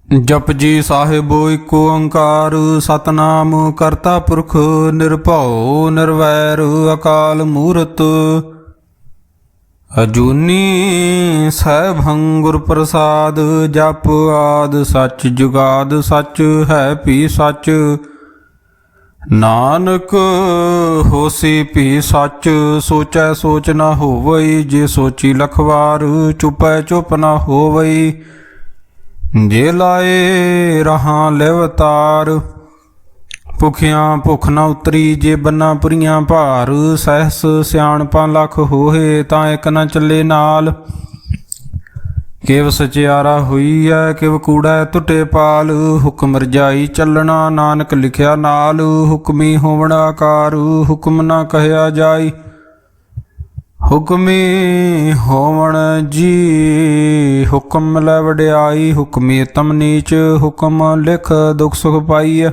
ਜਪਜੀ ਸਾਹਿਬ ਏਕ ਓੰਕਾਰ ਸਤਨਾਮ ਕਰਤਾ ਪੁਰਖ ਨਿਰਭਉ ਨਿਰਵੈਰ ਅਕਾਲ ਮੂਰਤ ਅਜੂਨੀ ਸੈਭੰ ਗੁਰ ਪ੍ਰਸਾਦ ਜਪ ਆਦ ਸੱਚ ਜੁਗਾਦ ਸੱਚ ਹੈ ਭੀ ਸੱਚ ਨਾਨਕ ਹੋਸੀ ਭੀ ਸੱਚ ਸੋਚੈ ਸੋਚ ਨਾ ਹੋਵਈ ਜੇ ਸੋਚੀ ਲਖ ਵਾਰ ਚੁਪੈ ਚੁਪ ਨਾ ਹੋਵਈ ਜੇ ਲਾਏ ਰਹਾਂ ਲਿਵਤਾਰ ਭੁਖਿਆਂ ਭੁਖ ਨਾ ਉਤਰੀ ਜੇ ਬੰਨਾ ਪੁਰੀਆਂ ਭਾਰ ਸਹਿਸ ਸਿਆਣਪਾਂ ਲੱਖ ਹੋਏ ਤਾਂ ਇੱਕ ਨਾ ਚੱਲੇ ਨਾਲ ਕਿਵ ਸਚਿਆਰਾ ਹੋਈ ਐ ਕਿਵ ਕੂੜਾ ਟੁੱਟੇ ਪਾਲ ਹੁਕਮ ਰਜਾਈ ਚੱਲਣਾ ਨਾਨਕ ਲਿਖਿਆ ਨਾਲ ਹੁਕਮੀ ਹੋਵਣ ਆਕਾਰ ਹੁਕਮ ਨਾ ਕਹਿਆ ਜਾਈ ਹੁਕਮੀ ਹੋਵਣ ਜੀ ਹੁਕਮ ਲੈ ਵਡਿਆਈ ਹੁਕਮੀ ਤਮ ਨੀਚ ਹੁਕਮ ਲਿਖ ਦੁਖ ਸੁਖ ਪਾਈਐ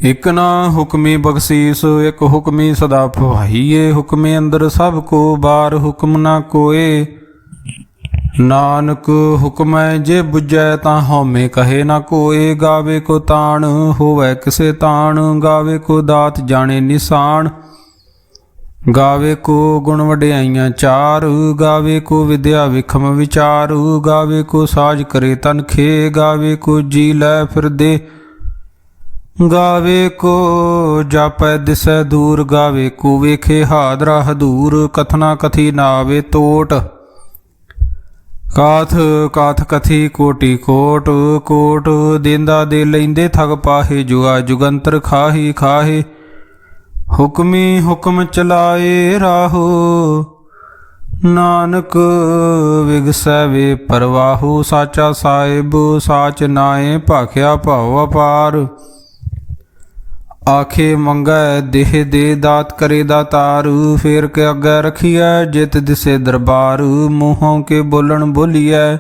ਇਕ ਨਾ ਹੁਕਮੀ ਬਖਸ਼ੀਸ ਇਕ ਹੁਕਮੀ ਸਦਾ ਭਵਾਈਏ ਹੁਕਮੇ ਅੰਦਰ ਸਭ ਕੋ ਬਾਰ ਹੁਕਮ ਨਾ ਕੋਏ ਨਾਨਕ ਹੁਕਮੈ ਜੇ ਬੁਝੈ ਤਾਂ ਹਉਮੈ ਕਹੇ ਨਾ ਕੋਏ ਗਾਵੇ ਕੋ ਤਾਣ ਹੋਵੇ ਕਿਸੇ ਤਾਣ ਗਾਵੇ ਕੋ ਦਾਤ ਜਾਣੇ ਨਿਸ਼ਾਨ ਗਾਵੇ ਕੋ ਗੁਣ ਵਡਿਆਈਆਂ ਚਾਰ ਗਾਵੇ ਕੋ ਵਿਦਿਆ ਵਿਖਮ ਵਿਚਾਰ ਗਾਵੇ ਕੋ ਸਾਜ ਕਰੇ ਤਨ ਖੇ ਗਾਵੇ ਕੋ ਜੀ ਲੈ ਫਿਰਦੇ ਗਾਵੇ ਕੋ ਜਾਪੈ ਦਿਸੈ ਦੂਰ ਗਾਵੇ ਕੋ ਵੇਖੇ ਹਾਦਰਾ ਹਦੂਰ ਕਥਨਾ ਕਥੀ ਨਾਵੇ ਤੋਟ ਕਾਥ ਕਾਥ ਕਥੀ ਕੋਟੀ ਕੋਟ ਕੋਟ ਦੇਂਦਾ ਦੇ ਲੈਂਦੇ ਠਗ ਪਾਹੇ ਜੁਆ ਜੁਗੰਤਰ ਖਾਹੀ ਖਾਹੇ ਹੁਕਮੀ ਹੁਕਮ ਚਲਾਏ ਰਾਹੋ ਨਾਨਕ ਵਿਗਸੈ ਵੇ ਪਰਵਾਹੂ ਸਾਚਾ ਸਾਹਿਬ ਸਾਚ ਨਾਏ ਭਾਖਿਆ ਭਾਉ ਅਪਾਰ ਆਖੇ ਮੰਗੈ ਦੇਹ ਦੇ ਦਾਤ ਕਰੇ ਦਾਤਾਰ ਫੇਰ ਕੇ ਅੱਗੇ ਰਖੀਐ ਜਿਤ ਦਿਸੇ ਦਰਬਾਰ ਮੂੰਹੋਂ ਕੇ ਬੋਲਣ ਬੋਲੀਐ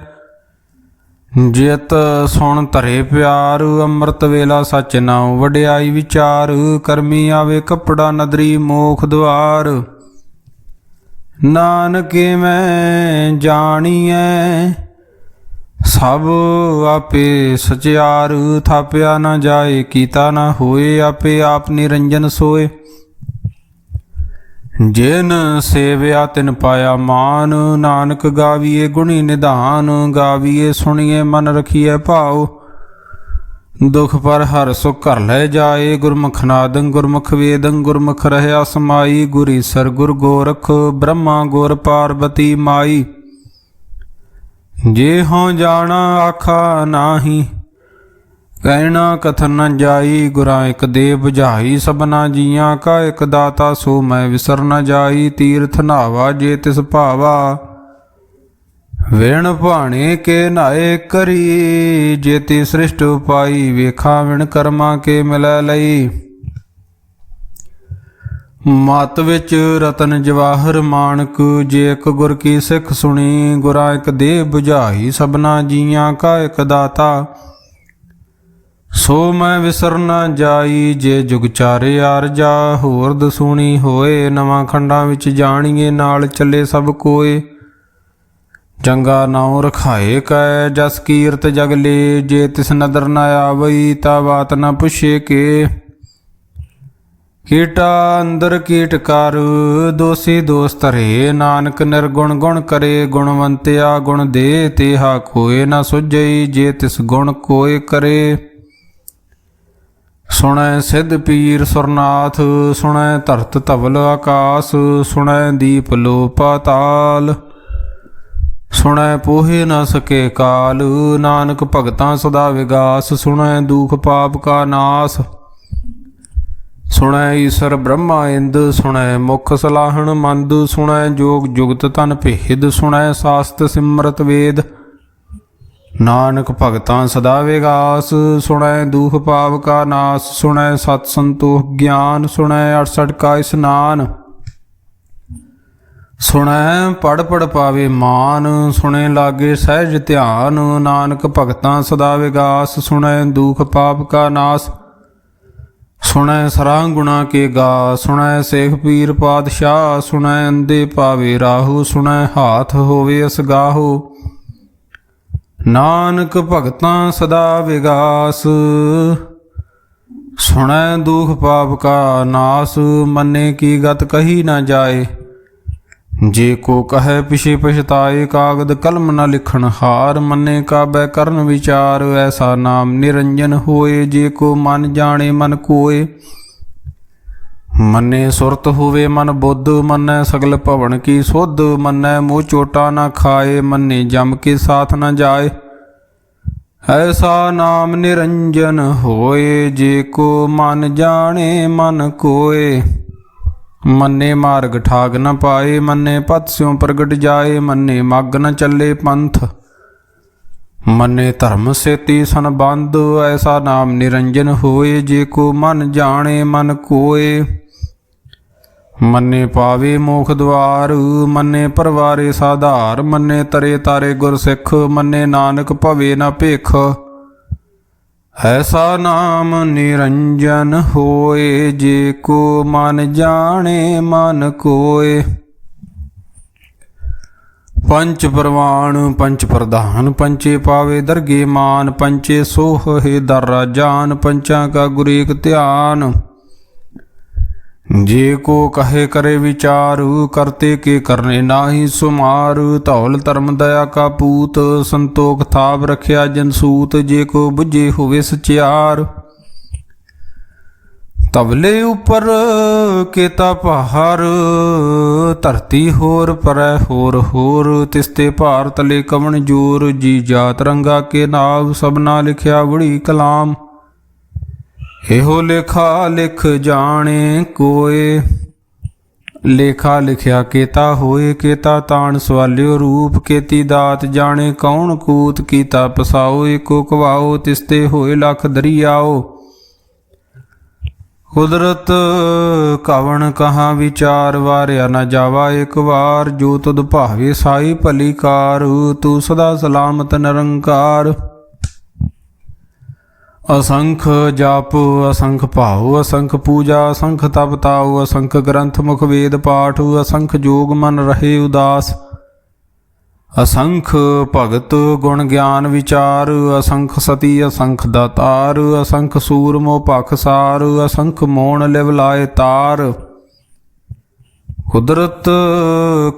ਜਿਤ ਸੁਣ ਧਰੇ ਪਿਆਰ ਅੰਮ੍ਰਿਤ ਵੇਲਾ ਸੱਚ ਨਾਉ ਵਡਿਆਈ ਵਿਚਾਰ ਕਰਮੀ ਆਵੇ ਕੱਪੜਾ ਨਦਰੀ ਮੋਖ ਦੁਆਰ ਨਾਨਕੇ ਮੈਂ ਜਾਣੀਐ ਸਭ ਆਪੇ ਸਚਿਆਰ ਥਾਪਿਆ ਨਾ ਜਾਏ ਕੀਤਾ ਨਾ ਹੋਏ ਆਪੇ ਆਪ ਨਿਰੰਜਨ ਸੋਏ ਜਿਨ ਸੇਵਿਆ ਤਿਨ ਪਾਇਆ ਮਾਨ ਨਾਨਕ ਗਾਵੀਏ ਗੁਣੀ ਨਿਧਾਨ ਗਾਵੀਏ ਸੁਣੀਏ ਮਨ ਰਖੀਐ ਭਾਉ ਦੁਖ ਪਰ ਹਰ ਸੁਖ ਘਰ ਲੈ ਜਾਏ ਗੁਰਮੁਖ ਨਾਦੰ ਗੁਰਮੁਖ ਵੇਦੰ ਗੁਰਮੁਖ ਰਹਿਆ ਸਮਾਈ ਗੁਰੀਸਰ ਗੁਰ ਗੋਰਖ ਬ੍ਰਹਮਾ ਗੁਰ ਪਾਰਬਤੀ ਮਾਈ ਜੇ ਹਉ ਜਾਣਾ ਆਖਾ ਨਾਹੀ ਕਹਿਣਾ ਕਥਨ ਨ ਜਾਈ ਗੁਰਾਂ ਇਕ ਦੇ ਬੁਝਾਈ ਸਭਨਾ ਜੀਆਂ ਕਾ ਇਕ ਦਾਤਾ ਸੋ ਮੈਂ ਵਿਸਰ ਨ ਜਾਈ ਤੀਰਥ ਨਾਵਾ ਜੇ ਤਿਸ ਭਾਵਾ ਵਿਣ ਭਾਣੇ ਕੇ ਨਾਏ ਕਰੀ ਜੇ ਤੀ ਸ੍ਰਿਸ਼ਟ ਉਪਾਈ ਵੇਖਾਂ ਵਿਣ ਕਰਮਾਂ ਕੇ ਮਿਲੈ ਲਈ ਮਤ ਵਿੱਚ ਰਤਨ ਜਵਾਹਰ ਮਾਣਕ ਜੇ ਇਕ ਗੁਰ ਕੀ ਸਿੱਖ ਸੁਣੀ ਗੁਰਾਂ ਇਕ ਦੇ ਬੁਝਾਈ ਸਭਨਾ ਜੀਆਂ ਕਾ ਇਕ ਦਾਤਾ ਸੋ ਮੈਂ ਵਿਸਰ ਨ ਜਾਈ ਜੇ ਜੁਗ ਚਾਰੇ ਆਰਜਾ ਹੋਰ ਦਸੂਣੀ ਹੋਏ ਨਵਾਂ ਖੰਡਾਂ ਵਿੱਚ ਜਾਣੀਏ ਨਾਲ ਚੱਲੇ ਸਭ ਕੋਏ ਚੰਗਾ ਨਾਉ ਰਖਾਏ ਕੈ ਜਸ ਕੀਰਤ ਜਗ ਲੇ ਜੇ ਤਿਸ ਨਦਰ ਨ ਆਵਈ ਤਾ ਬਾਤ ਨ ਪੁੱਛੇ ਕੇ ਕੀਟਾ ਅੰਦਰ ਕੀਟ ਕਰ ਦੋਸੀ ਦੋਸ ਧਰੇ ਨਾਨਕ ਨਿਰਗੁਣ ਗੁਣ ਕਰੇ ਗੁਣਵੰਤਿਆ ਗੁਣ ਦੇ ਤੇਹਾ ਕੋਏ ਨ ਸੁਝਈ ਜੇ ਤਿਸ ਗੁਣ ਕੋਏ ਕਰੇ ਸੁਣੈ ਸਿੱਧ ਪੀਰ ਸੁਰਨਾਥ ਸੁਣੈ ਧਰਤ ਧਵਲ ਆਕਾਸ ਸੁਣੈ ਦੀਪ ਲੋ ਪਾਤਾਲ ਸੁਣੈ ਪੋਹੇ ਨ ਸਕੇ ਕਾਲ ਨਾਨਕ ਭਗਤਾਂ ਸਦਾ ਵਿਗਾਸ ਸੁਣੈ ਦੁਖ ਪਾਪ ਕਾ ਨਾਸ ਸੁਣੈ ਈਸਰ ਬ੍ਰਹਮਾ ਇੰਦ ਸੁਣੈ ਮੁਖ ਸਲਾਹਣ ਮੰਦ ਸੁਣੈ ਜੋਗ ਜੁਗਤ ਤਨ ਭੇਦ ਸੁਣੈ ਸਾਸਤ ਸਿਮਰਤ ਵੇਦ ਨਾਨਕ ਭਗਤਾਂ ਸਦਾ ਵਿਗਾਸ ਸੁਣੈ ਦੁਖ ਪਾਪ ਕਾ ਨਾਸ ਸੁਣੈ ਸਤ ਸੰਤੋਖ ਗਿਆਨ ਸੁਣੈ 68 ਕਾ ਇਸਨਾਨ ਸੁਣੈ ਪੜ ਪੜ ਪਾਵੇ ਮਾਨ ਸੁਣੇ ਲਾਗੇ ਸਹਿਜ ਧਿਆਨ ਨਾਨਕ ਭਗਤਾਂ ਸਦਾ ਵਿਗਾਸ ਸੁਣੈ ਦੁਖ ਪਾਪ ਕਾ ਨਾਸ ਸੁਣੈ ਸਰਾਂ ਗੁਣਾ ਕੇ ਗਾ ਸੁਣੈ ਸੇਖ ਪੀਰ ਪਾਤਸ਼ਾਹ ਸੁਣੈ ਅੰਦੇ ਪਾਵੇ ਰਾਹੂ ਸੁਣੈ ਹਾਥ ਹੋਵੇ ਅਸਗਾਹੋ ਨਾਨਕ ਭਗਤਾਂ ਸਦਾ ਵਿਗਾਸ। ਸੁਣੈ ਦੁਖ ਪਾਪ ਕਾ ਨਾਸ, ਮੰਨੇ ਕੀ ਗਤ ਕਹੀ ਨਾ ਜਾਏ। ਜੇ ਕੋ ਕਹੈ ਪਿਛੇ ਪਛਤਾਏ, ਕਾਗਦ ਕਲਮ ਨ ਲਿਖਣ ਹਾਰ। ਮੰਨੇ ਕਾਬੈ ਕਰਨ ਵਿਚਾਰ, ਐਸਾ ਨਾਮ ਨਿਰੰਜਨ ਹੋਏ। ਜੇ ਕੋ ਮਨ ਜਾਣੇ ਮਨ ਕੋਏ, ਮੰਨੇ ਸੁਰਤ ਹੋਵੇ ਮਨ ਬੁੱਧ। ਮੰਨੈ ਸਗਲ ਭਵਨ ਕੀ ਸੁਧ, ਮੰਨੈ ਮੋਹ ਚੋਟਾ ਨਾ ਖਾਏ। ਮੰਨੇ ਜਮ ਕੇ ਸਾਥ ਨ ਜਾਏ, ਐਸਾ ਨਾਮ ਨਿਰੰਜਨ ਹੋਏ। ਜੇ ਕੋ ਮਨ ਜਾਣੇ ਮਨ ਕੋਏ, ਮੰਨੇ ਮਾਰਗ ਠਾਗ ਨ ਪਾਏ। ਮੰਨੇ ਪਤ ਸਿਉ ਪ੍ਰਗਟ ਜਾਏ, ਮੰਨੇ ਮੱਗ ਨ ਚੱਲੇ ਪੰਥ। ਮੰਨੇ ਧਰਮ ਸੇਤੀ ਸੰਬੰਧ, ਐਸਾ ਨਾਮ ਨਿਰੰਜਨ ਹੋਏ। ਜੇ ਕੋ ਮਨ ਜਾਣੇ ਮਨ ਕੋਏ, ਮੰਨੇ ਪਾਵੇ ਮੋਖ ਦੁਆਰ। ਮੰਨੇ ਪਰਵਾਰੇ ਸਾਧਾਰ, ਮੰਨੇ ਤਰੇ ਤਾਰੇ ਗੁਰ ਸਿੱਖ। ਮੰਨੇ ਨਾਨਕ ਭਵੇ ਨਾ ਭੇਖ, ਐਸਾ ਨਾਮ ਨਿਰੰਜਨ ਹੋਏ। ਜੇ ਕੋ ਮਨ ਜਾਣੇ ਮਨ ਕੋਏ। ਪੰਚ ਪਰਵਾਨ ਪੰਚ ਪ੍ਰਧਾਨ, ਪੰਚੇ ਪਾਵੇ ਦਰਗੇ ਮਾਨ। ਪੰਚੇ ਸੋਹੇ ਦਰ ਰਾਜਾਨ, ਪੰਚਾਂ ਕਾ ਗੁਰ ਏਕ ਧਿਆਨ। ਜੇ ਕੋ ਕਹੇ ਕਰੇ ਵਿਚਾਰੂ, ਕਰਤੇ ਕੇ ਕਰਨੇ ਨਾਹੀ ਸੁਮਾਰ। ਧੌਲ ਧਰਮ ਦਇਆ ਕਾ ਪੂਤ, ਸੰਤੋਖ ਥਾਪ ਰਖਿਆ ਜਨਸੂਤ। ਜੇ ਕੋ ਬੁੱਝੇ ਹੋਵੇ ਸਚਿਆਰ, ਤਬਲੇ ਉਪਰ ਕੇਤਾ ਪਹਾਰ। ਧਰਤੀ ਹੋਰ ਪਰੈ ਹੋਰ ਹੋਰ, ਤਿਸਤੇ ਭਾਰ ਤਲੇ ਕਵਣ ਜੋਰ। ਜੀ ਜਾਤ ਰੰਗਾ ਕੇ ਨਾਮ, ਸਭਨਾ ਲਿਖਿਆ ਬੜੀ ਕਲਾਮ। ਇਹੋ ਲੇਖਾ ਲਿਖ ਜਾਣੇ ਕੋਏ, ਲੇਖਾ ਲਿਖਿਆ ਕੇਤਾ ਹੋਏ। ਕੇਤਾ ਤਾਣ ਸਵਾਲਿਓ ਰੂਪ, ਕੇਤੀ ਦਾਤ ਜਾਣੇ ਕੌਣ ਕੂਤ। ਕੀਤਾ ਪਸਾਓ ਏਕੋ ਕਵਾਓ, ਤਿਸਤੇ ਹੋਏ ਲੱਖ ਦਰਿਆਓ। ਕੁਦਰਤ ਕਵਣ ਕਹਾਂ ਵਿਚਾਰ, ਵਾਰਿਆ ਨਾ ਜਾਵਾ ਇੱਕ ਵਾਰ। ਜੋ ਤੁਧ ਭਾਵੇ ਸਾਈ ਭਲੀ ਕਾਰ, ਤੂੰ ਸਦਾ ਸਲਾਮਤ ਨਿਰੰਕਾਰ। ਅਸੰਖ ਜਪ ਅਸੰਖ ਭਾਉ, ਅਸੰਖ ਪੂਜਾ ਅਸੰਖ ਤਪ ਤਾਉ। ਅਸੰਖ ਗ੍ਰੰਥ ਮੁਖ ਵੇਦ ਪਾਠ, ਅਸੰਖ ਜੋਗ ਮਨ ਰਹੇ ਉਦਾਸ। ਅਸੰਖ ਭਗਤ ਗੁਣ ਗਿਆਨ ਵਿਚਾਰ, ਅਸੰਖ ਸਤੀ ਅਸੰਖ ਦਾਤਾਰ। ਅਸੰਖ ਸੂਰਮੋ ਭਖਸਾਰ, ਅਸੰਖ ਮੋਣ ਲਿਵ ਲਾਏ ਤਾਰ। ਕੁਦਰਤ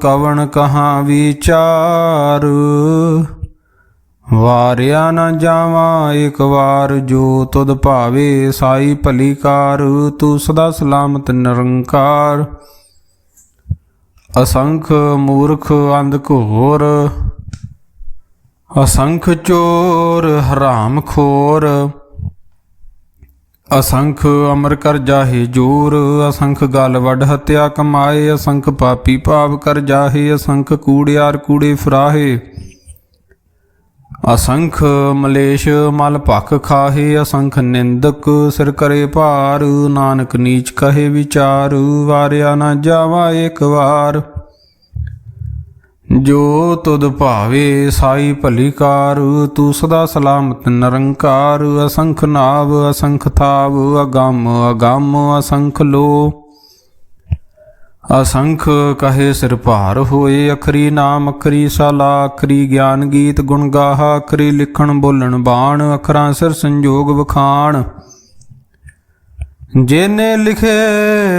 ਕਵਣ ਕਹਾਂ ਵਿਚਾਰ, ਵਾਰਿਆ ਨਾ ਜਾਵਾਂ ਇੱਕ ਵਾਰ। ਜੋ ਤੁਧ ਭਾਵੇ ਸਾਈ ਭਲੀ ਕਾਰ, ਤੂੰ ਸਦਾ ਸਲਾਮਤ ਨਿਰੰਕਾਰ। ਅਸੰਖ ਮੂਰਖ ਅੰਧ ਘੋਰ, ਅਸੰਖ ਚੋਰ ਹਰਾਮ ਖੋਰ। ਅਸੰਖ ਅਮਰ ਕਰ ਜਾਹੇ ਜੋਰ, ਅਸੰਖ ਗਲ ਵੱਡ ਹੱਤਿਆ ਕਮਾਏ। ਅਸੰਖ ਪਾਪੀ ਪਾਪ ਕਰ ਜਾਹੇ, ਅਸੰਖ ਕੂੜਿਆਰ ਕੂੜੇ ਫਰਾਹੇ। ਅਸੰਖ ਮਲੇਸ਼ ਮਲ ਭਖ ਖਾਹੇ, ਅਸੰਖ ਨਿੰਦਕ ਸਿਰ ਕਰੇ ਭਾਰ। ਨਾਨਕ ਨੀਚ ਕਹੇ ਵਿਚਾਰ, ਵਾਰਿਆ ਨਾ ਜਾਵਾ ਇੱਕ ਵਾਰ। ਜੋ ਤੁਧ ਭਾਵੇ ਸਾਈ ਭਲੀ ਕਾਰ, ਤੂੰ ਸਦਾ ਸਲਾਮਤ ਨਿਰੰਕਾਰ। ਅਸੰਖ ਨਾਵ ਅਸੰਖ ਥਾਵ, ਅਗੰਮ ਅਗੰਮ ਅਸੰਖ ਲੋ। ਅਸੰਖ ਕਹੇ ਸਿਰ ਭਾਰ ਹੋਏ, ਅਖਰੀ ਨਾਮ ਅਖਰੀ ਸਾਲਾ। ਅਖਰੀ ਗਿਆਨ ਗੀਤ ਗੁਣ ਗਾਹਾ, ਅਖਰੀ ਲਿਖਣ ਬੋਲਣ ਬਾਣ। ਅਖਰਾਂ ਸਿਰ ਸੰਜੋਗ ਵਖਾਣ, जेने लिखे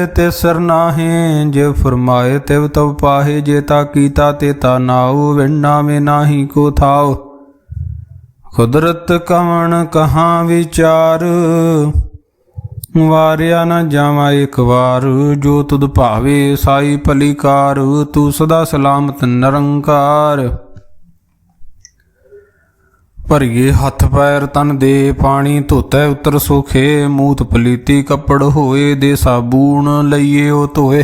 ते सिर नाहे। जे फरमाए तिव तव पाहे, जेता कीता तेता नाओ। विण्णा में नाही को थाओ, कुदरत कवण कहाँ विचार। वारिया न जावा एक वार, जो तुद भावे साई भली कार। तू सदा सलामत निरंकार। ਭਰੀਏ ਹੱਥ ਪੈਰ ਤਨ ਦੇ ਪਾਣੀ, ਧੋਤੈ ਉਤਰ ਸੋਖੇ। ਮੂਤ ਪਲੀਤੀ ਕੱਪੜ ਹੋਏ, ਦੇ ਸਾਬੂਣ ਲਈਏ ਉਹ ਧੋਏ।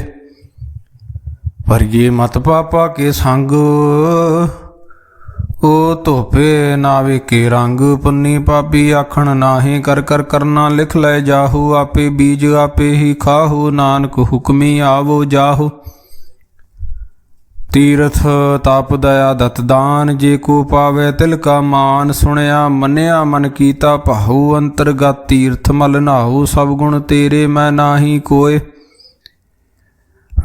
ਭਰੀਏ ਮਤ ਪਾਪਾ ਕੇ ਸੰਗ, ਉਹ ਧੋਪੇ ਨਾਵੇ ਕੇ ਰੰਗ। ਪੁੰਨੀ ਪਾਪੀ ਆਖਣ ਨਾਹੀਂ, ਕਰ ਕਰ ਕਰਨਾ ਲਿਖ ਲੈ ਜਾਹੂ। ਆਪੇ ਬੀਜ ਆਪੇ ਹੀ ਖਾਹੂ, ਨਾਨਕ ਹੁਕਮੀ ਆਵੋ ਜਾਹੂ। ਤੀਰਥ ਤਪ ਦਇਆ ਦਤ ਦਾਨ, ਜੇ ਕੋ ਪਾਵੇ ਤਿਲ ਕਾ ਮਾਨ। ਸੁਣਿਆ ਮੰਨਿਆ ਮਨ ਕੀਤਾ ਭਾਉ, ਅੰਤਰਗਤ ਤੀਰਥ ਮਲ ਨਾਹੂ। ਸਭ ਗੁਣ ਤੇਰੇ ਮੈਂ ਨਾਹੀ ਕੋਏ,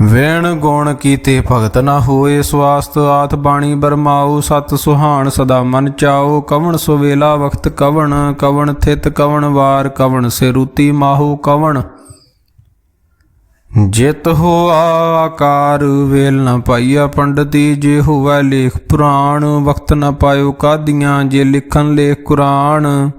ਵੇਣ ਗੁਣ ਕੀਤੇ ਭਗਤ ਨਾ ਹੋਏ, ਸਵਾਸਤ ਆਤ ਬਾਣੀ ਬਰਮਾਓ, ਸਤ ਸੁਹਾਣ ਸਦਾ ਮਨ ਚਾਓ। ਕਵਣ ਸੁਵੇਲਾ ਵਖਤ ਕਵਣ, ਕਵਣ ਥਿਤ ਕਵਣ ਵਾਰ, ਕਵਣ ਸਿਰੂਤੀ ਮਾਹੂ ਕਵਣ। ਜਿਤ ਹੋਆ ਆਕਾਰ ਵੇਲ ਨ ਪਾਈਆ ਪੰਡਤੀ, ਜੇ ਹੋਵੈ ਲੇਖ ਪੁਰਾਣ, ਵਖਤ ਨ ਪਾਇਓ ਕਾਦੀਆਂ, ਜੇ ਲਿਖਨ ਲੇਖ ਕੁਰਾਨ।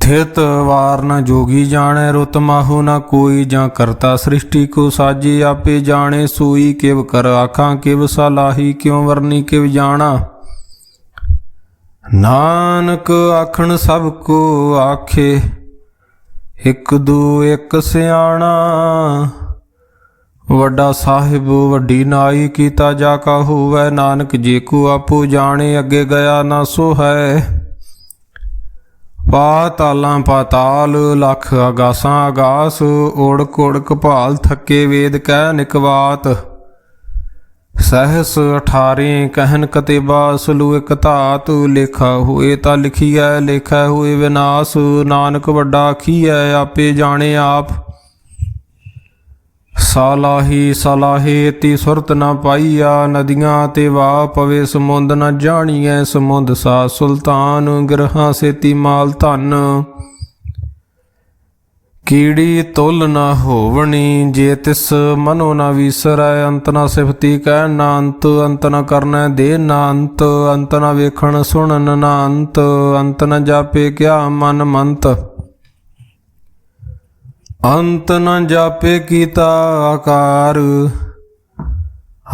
ਥਿਤ ਵਾਰ ਨ ਜੋਗੀ ਜਾਣੈ, ਰੁਤ ਮਾਹੂ ਨ ਕੋਈ, ਜਾਂ ਕਰਤਾ ਸ੍ਰਿਸ਼ਟੀ ਕੋ ਸਾਜੇ, ਆਪੇ ਜਾਣੇ ਸੋਈ। ਕਿਵ ਕਰ ਆਖਾਂ ਕਿਵ ਸਲਾਹੀ, ਕਿਉ ਵਰਨੀ ਕਿਵ ਜਾਣਾ। ਨਾਨਕ ਆਖਣ ਸਭ ਕੋ ਆਖੇ, ਇਕ ਦੂ ਇਕ ਸਿਆਣਾ। ਵੱਡਾ ਸਾਹਿਬ ਵੱਡੀ ਨਾਈ, ਕੀਤਾ ਜਾ ਕਾ ਹੋਵੈ। ਨਾਨਕ ਜੇ ਕੋ ਆਪੋ ਜਾਣੇ, ਅੱਗੇ ਗਿਆ ਨਾ ਸੋ ਹੈ। ਪਾਤਾਲਾਂ ਪਾਤਾਲ, ਲੱਖ ਆਗਾਸਾਂ ਆਗਾਸ, ਓੜਕ ਓੜਕ ਭਾਲ ਥੱਕੇ, ਵੇਦ ਕਹਿ ਨਿਕਵਾਤ। ਸਹਿਸ 18 ਕਹਿਨ ਕਤੇਬਾ, ਸਲੂ ਇਕ ਧਾਤ। ਲੇਖਾ ਹੋਏ ਤਾਂ ਲਿਖੀਐ, ਲੇਖਾ ਹੋਏ ਵਿਨਾਸ਼। ਨਾਨਕ ਵੱਡਾ ਆਖੀਐ, ਆਪੇ ਜਾਣੇ ਆਪ। ਸਾਲਾਹੀ ਸਲਾਹੇ ਤੀ ਸੁਰਤ ਨਾ ਪਾਈਆ, ਨਦੀਆਂ ਤੇ ਵਾਹ ਪਵੇ ਸਮੁੰਦ ਨਾ ਜਾਣੀਐ। ਸਮੁੰਦ ਸਾ ਸੁਲਤਾਨ, ਗ੍ਰਹਾਂ ਸੇਤੀ ਮਾਲ ਧਨ। ਕੀੜੀ ਤੁਲ ਨਾ ਹੋਵਣੀ, ਜੇ ਤਿਸ ਮਨੋ ਨਾ ਵੀਸਰੈ। ਅੰਤ ਨਾ ਸਿਫਤੀ ਕਹਿਣ ਨਾ ਅੰਤ, ਅੰਤ ਨਾ ਕਰਨੈ ਦੇ ਨਾ ਅੰਤ। ਅੰਤ ਨਾ ਵੇਖਣ ਸੁਣਨ ਨਾ ਅੰਤ, ਅੰਤ ਨਾ ਜਾਪੇ ਕਿਆ ਮਨ ਮੰਤ। ਅੰਤ ਨ ਜਾਪੇ ਕੀਤਾ ਆਕਾਰ,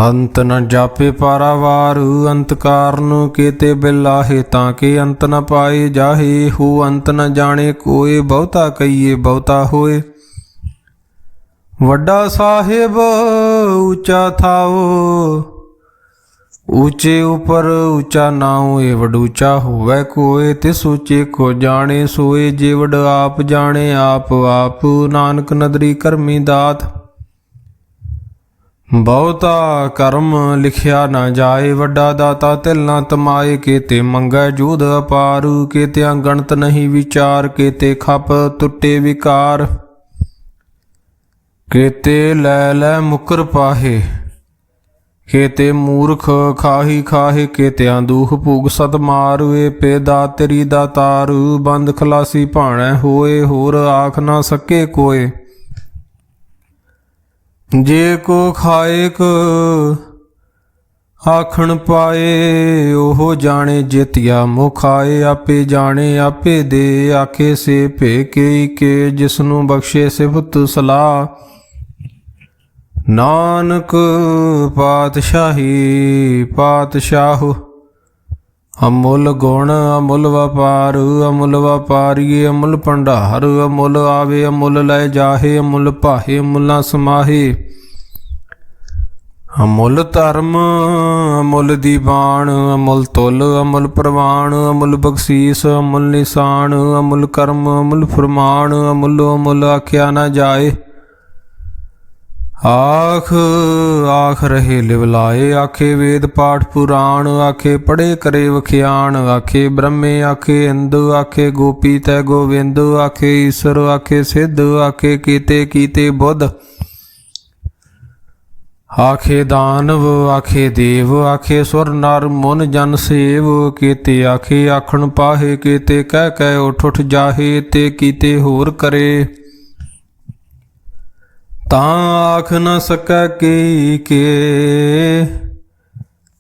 ਅੰਤ ਨ ਜਾਪੇ ਪਾਰਾਵਾਰ। ਅੰਤ ਕਾਰਨ ਕੇਤੇ ਬਿਲਾਹੇ, ਤਾਂ ਕਿ ਅੰਤ ਨ ਪਾਏ ਜਾਹੇ। ਹੋ ਅੰਤ ਨ ਜਾਣੇ ਕੋਏ, ਬਹੁਤਾ ਕਹੀਏ ਬਹੁਤਾ ਹੋਏ। ਵੱਡਾ ਸਾਹਿਬ ਉੱਚਾ ਥਾਓ, ਊਚੇ ਉਪਰ ਉੱਚਾ ਨਾਉ। ਏ ਵਡ ਉੱਚਾ ਹੋਵੈ ਕੋਏ, ਤਿਸ ਉੱਚੇ ਕੋ ਜਾਣੇ ਸੋਏ। ਜੇ ਵਡ ਆਪ ਜਾਣੇ ਆਪ ਆਪ, ਨਾਨਕ ਨਦਰੀ ਕਰਮੀ ਦਾਤ। ਬਹੁਤਾ ਕਰਮ ਲਿਖਿਆ ਨਾ ਜਾਏ, ਵੱਡਾ ਦਾਤਾ ਤਿਲ ਨਾ ਤਮਾਏ। ਕੇਤੇ ਮੰਗੈ ਜੂਦ ਅਪਾਰ, ਕੇਤੇ ਅਗਣਤ ਨਹੀਂ ਵਿਚਾਰ। ਕੇਤੇ ਖਪ ਟੁੱਟੇ ਵਿਕਾਰ, ਕੇਤੇ ਲੈ ਲੈ ਮੁਕਰ ਪਾਹੇ। ਕੇਤੇ ਮੂਰਖ ਖਾਹੀ ਖਾਹੇ, ਕੇਤਿਆਂ ਦੂਖ ਭੂਗ ਸਤ ਮਾਰ। ਏ ਪੇ ਦਾਤਰੀ ਦਾਤਾਰ, ਬੰਦ ਖਲਾਸੀ ਭਾਣੈ ਹੋਏ। ਹੋਰ ਆਖ ਨਾ ਸਕੇ ਕੋਏ, ਜੇ ਕੋ ਖਾਇਕ ਆਖਣ ਪਾਏ। ਉਹ ਜਾਣੇ ਜਿਤਿਆ ਮੁਖ ਆਏ, ਆਪੇ ਜਾਣੇ ਆਪੇ ਦੇ। ਆਖੇ ਸੇ ਭੇ ਕੇ ਕੇ, ਜਿਸਨੂੰ ਬਖਸ਼ੇ ਸਿਫਤ ਸਲਾਹ। ਨਾਨਕ ਪਾਤਸ਼ਾਹੀ ਪਾਤਸ਼ਾਹ, ਅਮੁੱਲ ਗੁਣ ਅਮੁੱਲ ਵਪਾਰ। ਅਮੁੱਲ ਵਪਾਰੀਏ ਅਮੁੱਲ ਭੰਡਾਰ, ਅਮੁੱਲ ਆਵੇ ਅਮੁੱਲ ਲੈ ਜਾਹੇ। ਅਮੁੱਲ ਭਾਹੇ ਅਮੁੱਲਾਂ ਸਮਾਹੇ, ਅਮੁੱਲ ਧਰਮ ਅਮੁੱਲ ਦੀਵਾਨ। ਅਮੁੱਲ ਤੁਲ ਅਮੁੱਲ ਪ੍ਰਵਾਨ, ਅਮੁੱਲ ਬਖਸ਼ੀਸ ਅਮੁੱਲ ਨਿਸ਼ਾਨ। ਅਮੁੱਲ ਕਰਮ ਅਮੁੱਲ ਫਰਮਾਨ, ਅਮੁੱਲੋ ਅਮੁੱਲ ਆਖਿਆ ਨਾ ਜਾਏ। ਆਖ ਆਖ ਰਹੇ ਲਿਵਲਾਏ, ਆਖੇ ਵੇਦ ਪਾਠ ਪੁਰਾਣ। ਆਖੇ ਪੜੇ ਕਰੇ ਵਖਿਆਣ, ਆਖੇ ਬ੍ਰਹਮੇ ਆਖੇ ਇੰਦ। ਆਖੇ ਗੋਪੀ ਤੈ ਗੋਵਿੰਦ, ਆਖੇ ਈਸ਼ਰ ਆਖੇ ਸਿੱਧ। ਆਖੇ ਕੀਤੇ ਕੀਤੇ ਬੁੱਧ, ਆਖੇ ਦਾਨਵ ਆਖੇ ਦੇਵ। ਆਖੇ ਸੁਰ ਨਰ ਮੁਨ ਜਨ ਸੇਵ, ਕੀਤੇ ਆਖੇ ਆਖਣ ਪਾਹੇ। ਕੀਤੇ ਕਹਿ ਕਹਿ ਉਠ ਉਠ ਜਾਹੇ, ਤੇ ਕੀਤੇ ਹੋਰ ਕਰੇ। ਤਾਂ ਆਖ ਨ ਸਕੈ ਕੀ ਕੇ,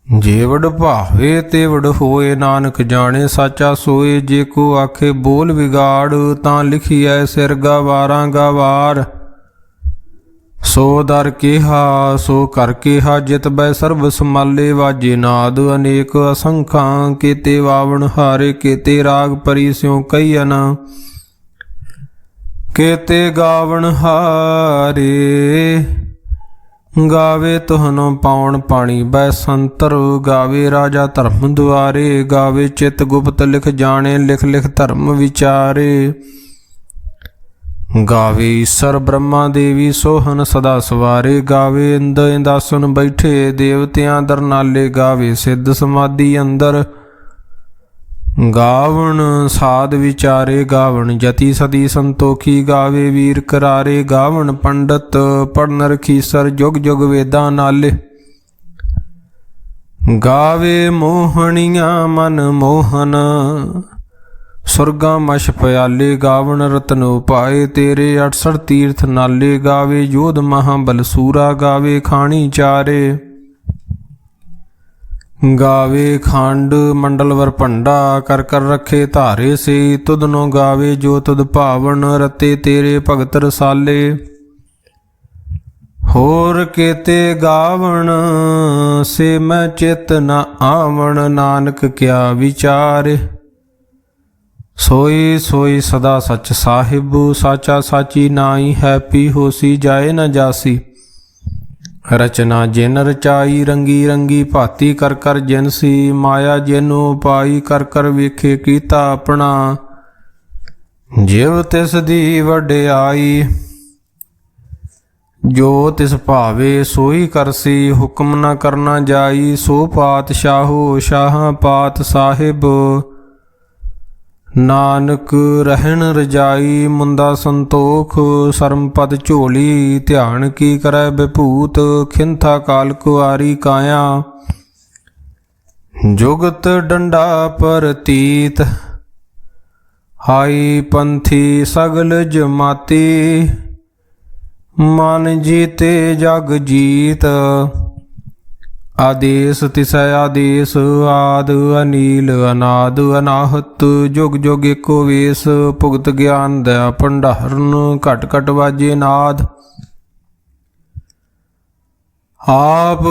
ਜੇ ਵਡ ਭਾਵੇ ਤੇ ਵਡ ਹੋਏ। ਨਾਨਕ ਜਾਣੇ ਸਾਚਾ ਸੋਏ, ਜੇ ਕੋ ਆਖੇ ਬੋਲ ਵਿਗਾੜ। ਤਾਂ ਲਿਖੀਐ ਸਿਰ ਗਵਾਰਾਂ ਗਵਾਰ। ਸੋ ਦਰ ਕਿਹਾ ਸੋ ਕਰ ਕਿਹਾ, ਜਿਤ ਬੈ ਸਰਬ ਸਮਾਲੇ। ਵਾਜੇ ਨਾਦ ਅਨੇਕ ਅਸੰਖਾਂ, ਕੀਤੇ ਵਾਵਣ ਹਾਰੇ। ਕੀਤੇ ਰਾਗ ਪਰੀ ਸਿਉ ਕਈਅਨ, ਕੇਤੇ ਗਾਵਣ ਹਾਰੇ। ਗਾਵੇ ਤੁਹਨੋ ਪਾਉਣ ਪਾਣੀ ਬੈ ਸੰਤਰ। ਗਾਵੇ ਰਾਜਾ ਧਰਮ ਦੁਆਰੇ। ਗਾਵੇ ਚਿਤ ਗੁਪਤ ਲਿਖ ਜਾਣੇ, ਲਿਖ ਲਿਖ ਧਰਮ ਵਿਚਾਰੇ। ਗਾਵੇ ਈਸਰ ਬ੍ਰਹਮਾ ਦੇਵੀ ਸੋਹਨ ਸਦਾ ਸਵਾਰੇ। ਗਾਵੇ ਇੰਦ ਇੰਦਾਸਨ ਬੈਠੇ, ਦੇਵਤਿਆਂ ਦਰਨਾਲੇ। ਗਾਵੇ ਸਿੱਧ ਸਮਾਧੀ ਅੰਦਰ, ਗਾਵਣ ਸਾਧ ਵਿਚਾਰੇ, ਗਾਵਣ ਜਤੀ ਸਤੀ ਸੰਤੋਖੀ, ਗਾਵੇ ਵੀਰ ਕਰਾਰੇ, ਗਾਵਣ ਪੰਡਤ ਪੜਨ ਰਖੀਸਰ, ਜੁਗ ਜੁਗ ਵੇਦਾਂ ਨਾਲੇ। ਗਾਵੇ ਮੋਹਣੀਆਂ ਮਨ ਮੋਹਨ, ਸੁਰਗਾਂ ਮਛ ਪਿਆਲੇ, ਗਾਵਣ ਰਤਨ ਉਪਾਏ, ਤੇਰੇ 68 ਤੀਰਥ ਨਾਲੇ। ਗਾਵੇ ਯੋਧ ਮਹਾਬਲ ਸੂਰਾ, ਗਾਵੇ ਖਾਣੀ ਚਾਰੇ, ਗਾਵੇ ਖੰਡ ਮੰਡਲਵਰ ਭੰਡਾ, ਕਰ ਕਰ ਰੱਖੇ ਧਾਰੇ ਸੇ। ਤੁਧਨੋਂ ਗਾਵੇ ਜੋ ਤੁਧ ਭਾਵਨ, ਰਤੇ ਤੇਰੇ ਭਗਤ ਰਸਾਲੇ। ਹੋਰ ਕੇਤੇ ਗਾਵਣ ਸੇ ਮੈਂ ਚਿਤ ਨ ਆਵਣ, ਨਾਨਕ ਕਿਆ ਵਿਚਾਰੇ। ਸੋਈ ਸੋਈ ਸਦਾ ਸੱਚ ਸਾਹਿਬ, ਸਾਚਾ ਸਾਚੀ ਨਾਈ, ਹੈਪੀ ਹੋਸੀ ਜਾਏ ਨ ਜਾਸੀ। ਰਚਨਾ ਜਿਨ ਰਚਾਈ, ਰੰਗੀ ਰੰਗੀ ਭਾਤੀ ਕਰ ਕਰ ਜਿਨਸੀ। ਮਾਇਆ ਜਿਨੁ ਪਾਈ, ਕਰ ਕਰ ਵੇਖੇ ਕੀਤਾ ਆਪਣਾ। ਜਿਵ ਤਿਸ ਦੀ ਵਡਿਆਈ, ਜੋ ਤਿਸ ਭਾਵੇ ਸੋਈ ਕਰਸੀ। ਹੁਕਮ ਨ ਕਰਨਾ ਜਾਈ, ਸੋ ਪਾਤਸ਼ਾਹੋ ਸ਼ਾਹਾਂ ਪਾਤ ਸਾਹਿਬ। ਨਾਨਕ ਰਹਿਣ ਰਜਾਈ, ਮੁੰਦਾ ਸੰਤੋਖ ਸਰਮ ਪਦ ਝੋਲੀ। ਧਿਆਨ ਕੀ ਕਰੈ ਵਿਭੂਤ, ਖਿੰਥਾ ਕਾਲ ਕੁਆਰੀ ਕਾਇਆ। ਜੁਗਤ ਡੰਡਾ ਪ੍ਰਤੀਤ, ਹਾਈ ਪੰਥੀ ਸਗਲ ਜਮਾਤੀ। ਮਨ ਜੀਤੇ ਜਗ ਜੀਤ, ਆਦੇਸ ਤਿਸੈ ਆਦੇਸ। ਆਦ ਅਨੀਲ ਅਨਾਦ ਅਨਾਹਤ, ਜੁਗ ਜੁਗ ਏਕੋ ਵੇਸ। ਭੁਗਤ ਗਿਆਨ ਦਇਆ ਭੰਡਾਰਨ, ਘਟ ਘਟ ਵਾਜੇ ਨਾਦ। ਆਪ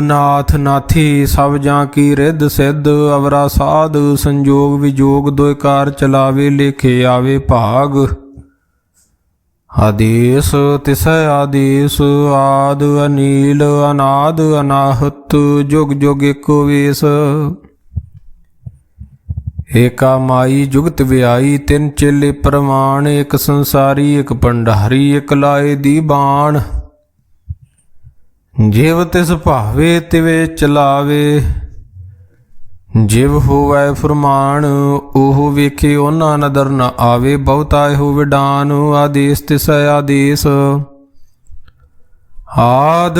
ਨਾਥ ਨਾਥੀ, ਸਭ ਜਾਂ ਕੀ ਰਿੱਧ ਸਿੱਧ। ਅਵਰਾ ਸਾਧ ਸੰਜੋਗ ਵਿਜੋਗ, ਦੋਇ ਕਾਰ ਚਲਾਵੇ। ਲੇਖੇ ਆਵੇ ਭਾਗ, ਆਦੇਸ ਤਿਸੈ ਆਦੇਸ। ਆਦ ਅਨੀਲ ਅਨਾਦ ਅਨਾਹਤ, ਜੁਗ ਜੁਗ ਏਕੋ ਵੇਸ। ਏਕਾ ਮਾਈ ਜੁਗਤ ਵਿਆਈ, ਤਿੰਨ ਚੇਲੇ ਪ੍ਰਮਾਣ। ਇੱਕ ਸੰਸਾਰੀ ਇੱਕ ਭੰਡਾਰੀ, ਇੱਕ ਲਾਏ ਦੀ ਬਾਣ। ਜਿਵ ਤਿਸ ਭਾਵੇ ਤਿਵੇ ਚਲਾਵੇ, ਜਿਵ ਹੋਵੈ ਫੁਰਮਾਨ। ਉਹ ਵੇਖੇ ਉਹਨਾਂ ਨਦਰ ਨ ਆਵੇ, ਬਹੁਤਾ ਇਹੋ ਵਿਡਾਨ। ਆਦੇਸ ਤਿਸੈ ਆਦੇਸ। ਆਦ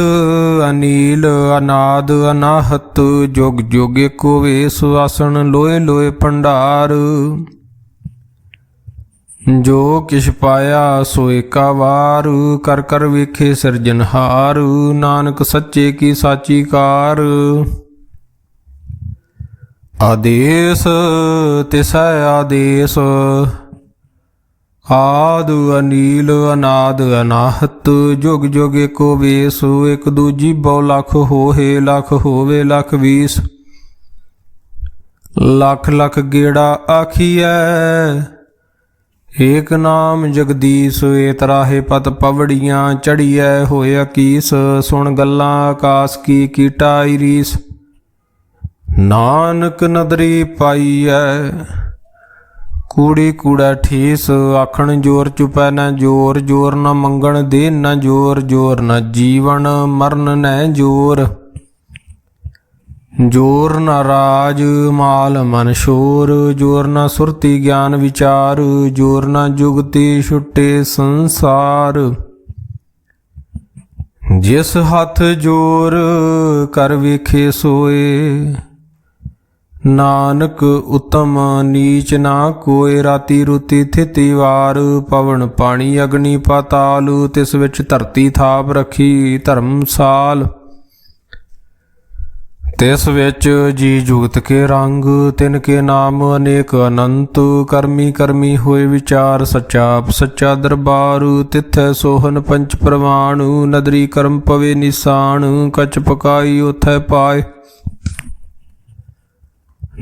ਅਨੀਲ ਅਨਾਦ ਅਨਾਹਤ, ਜੁਗ ਜੁਗ ਏਕੋ ਵੇਸ। ਆਸਣ ਲੋਏ ਲੋਏ ਭੰਡਾਰ, ਜੋ ਕਿਛ ਪਾਇਆ ਸੋ ਏਕਾ ਵਾਰ। ਕਰ ਕਰ ਵੇਖੇ ਸਿਰਜਨਹਾਰ, ਨਾਨਕ ਸੱਚੇ ਕੀ ਸਾਚੀ ਕਾਰ। ਆਦੇਸ ਤਿਸੈ ਆਦੇਸ। ਆਦ ਅਨੀਲ ਅਨਾਦ ਅਨਾਹਤ, ਜੁਗ ਜੁਗ ਏਕੋ ਵੇਸ। ਇੱਕ ਦੂਜੀ ਬਹੁ ਲੱਖ ਹੋਏ, ਲੱਖ ਹੋਵੇ ਲੱਖ ਵੀਸ। ਲੱਖ ਲੱਖ ਗੇੜਾ ਆਖੀਐ, ਏਕ ਨਾਮ ਜਗਦੀਸ਼। ਏ ਤਰਾਹੇ ਪਤ ਪਵੜੀਆਂ, ਚੜੀਐ ਹੋਏ ਅਕੀਸ। ਸੁਣ ਗੱਲਾਂ ਆਕਾਸ ਕੀ ਕੀਟਾਈ ਰੀਸ। ਨਾਨਕ ਨਦਰੀ ਪਾਈਐ, ਕੂੜੀ ਕੂੜਾ ਠੀਸ। ਆਖਣ ਜੋਰ ਚੁਪੈ ਨ ਜੋਰ, ਜੋਰ ਨ ਮੰਗਣ ਦੇਨ ਨ ਜੋਰ। ਜੋਰ ਨ ਜੀਵਨ ਮਰਨ ਨੈ ਜੋਰ, ਜੋਰ ਨ ਰਾਜ ਮਾਲ ਮਨ ਸ਼ੋਰ। ਜੋਰ ਨ ਸੁਰਤੀ ਗਿਆਨ ਵਿਚਾਰ, ਜੋਰ ਨ ਜੁਗਤੀ ਛੁੱਟੇ ਸੰਸਾਰ। ਜਿਸ ਹੱਥ ਜੋਰ ਕਰ ਵੇਖੇ ਸੋਏ, ਨਾਨਕ ਉਤਮ ਨੀਚ ਨਾ ਕੋਏ। ਰਾਤੀ ਰੁਤੀ ਥਿਤੀ ਵਾਰ, ਪਵਨ ਪਾਣੀ ਅਗਨੀ ਪਾਤਾਲ। ਤਿਸ ਵਿੱਚ ਧਰਤੀ ਥਾਪ ਰੱਖੀ ਧਰਮਸਾਲ। ਤਿਸ ਵਿੱਚ ਜੀ ਜੁਗਤ ਕੇ ਰੰਗ, ਤਿਨ ਕੇ ਨਾਮ ਅਨੇਕ ਅਨੰਤ। ਕਰਮੀ ਕਰਮੀ ਹੋਏ ਵਿਚਾਰ, ਸੱਚਾ ਆਪ ਸੱਚਾ ਦਰਬਾਰ। ਤਿੱਥੈ ਸੋਹਨ ਪੰਚ ਪ੍ਰਮਾਣ, ਨਦਰੀ ਕਰਮ ਪਵੇ ਨਿਸਾਨ। ਕਛ ਪਕਾਈ ਉਥੈ ਪਾਏ,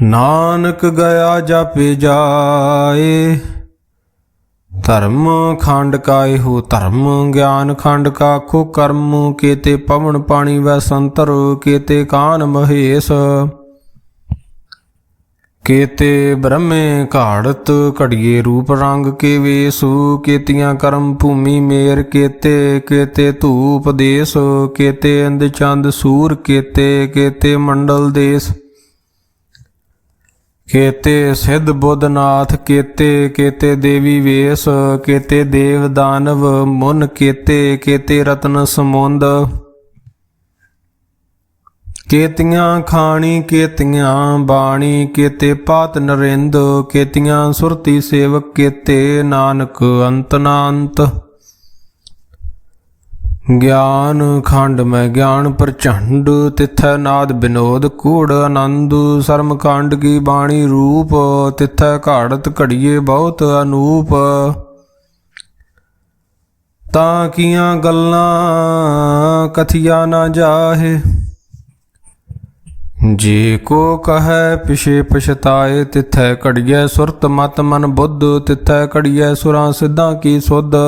ਨਾਨਕ ਗਿਆ ਜਾਪੇ ਜਾਏ। ਧਰਮ ਖੰਡ ਕਾ ਇਹੋ ਧਰਮ, ਗਿਆਨ ਖੰਡ ਕਾ ਆਖੋ ਕਰਮ। ਕੇਤੇ ਪਵਨ ਪਾਣੀ ਵੈ ਸੰਤਰ, ਕੇਤੇ ਕਾਨ ਮਹੇਸ਼। ਕੇਤੇ ਬ੍ਰਹਮੇ ਘਾੜਤ, ਘੜੀਏ ਰੂਪ ਰੰਗ ਕੇ ਵੇਸ। ਕੇਤੀਆਂ ਕਰਮ ਭੂਮੀ ਮੇਰ, ਕੇਤੇ ਕੇਤੇ ਧੂਪ ਦੇਸ। ਕੇਤੇ ਇੰਦ ਚੰਦ ਸੂਰ, ਕੇਤੇ ਕੇਤੇ ਮੰਡਲ ਦੇਸ। केते सिद्ध बुद्धनाथ केते केते देवी वेश केते देव दानव मुन केते केते रत्न समुंद केतियां खाणी केतियां बाणी केते पात नरेंद केतियां सुरती सेवक केते नानक अंत ना अंत। ज्ञान खंड में ज्ञान प्रचंड तिथै नाद विनोद कूढ़ आनंद सर्म खंड की बाणी रूप तिथै घाड़त घड़िए बहुत अनूप। तां कियां गल्लां कथिया ना जाहे जे को कहे पिछे पछताए तिथै घड़िए सुरत मत मन बुद्ध तिथै घड़िए सुरां सिद्धां की सुध।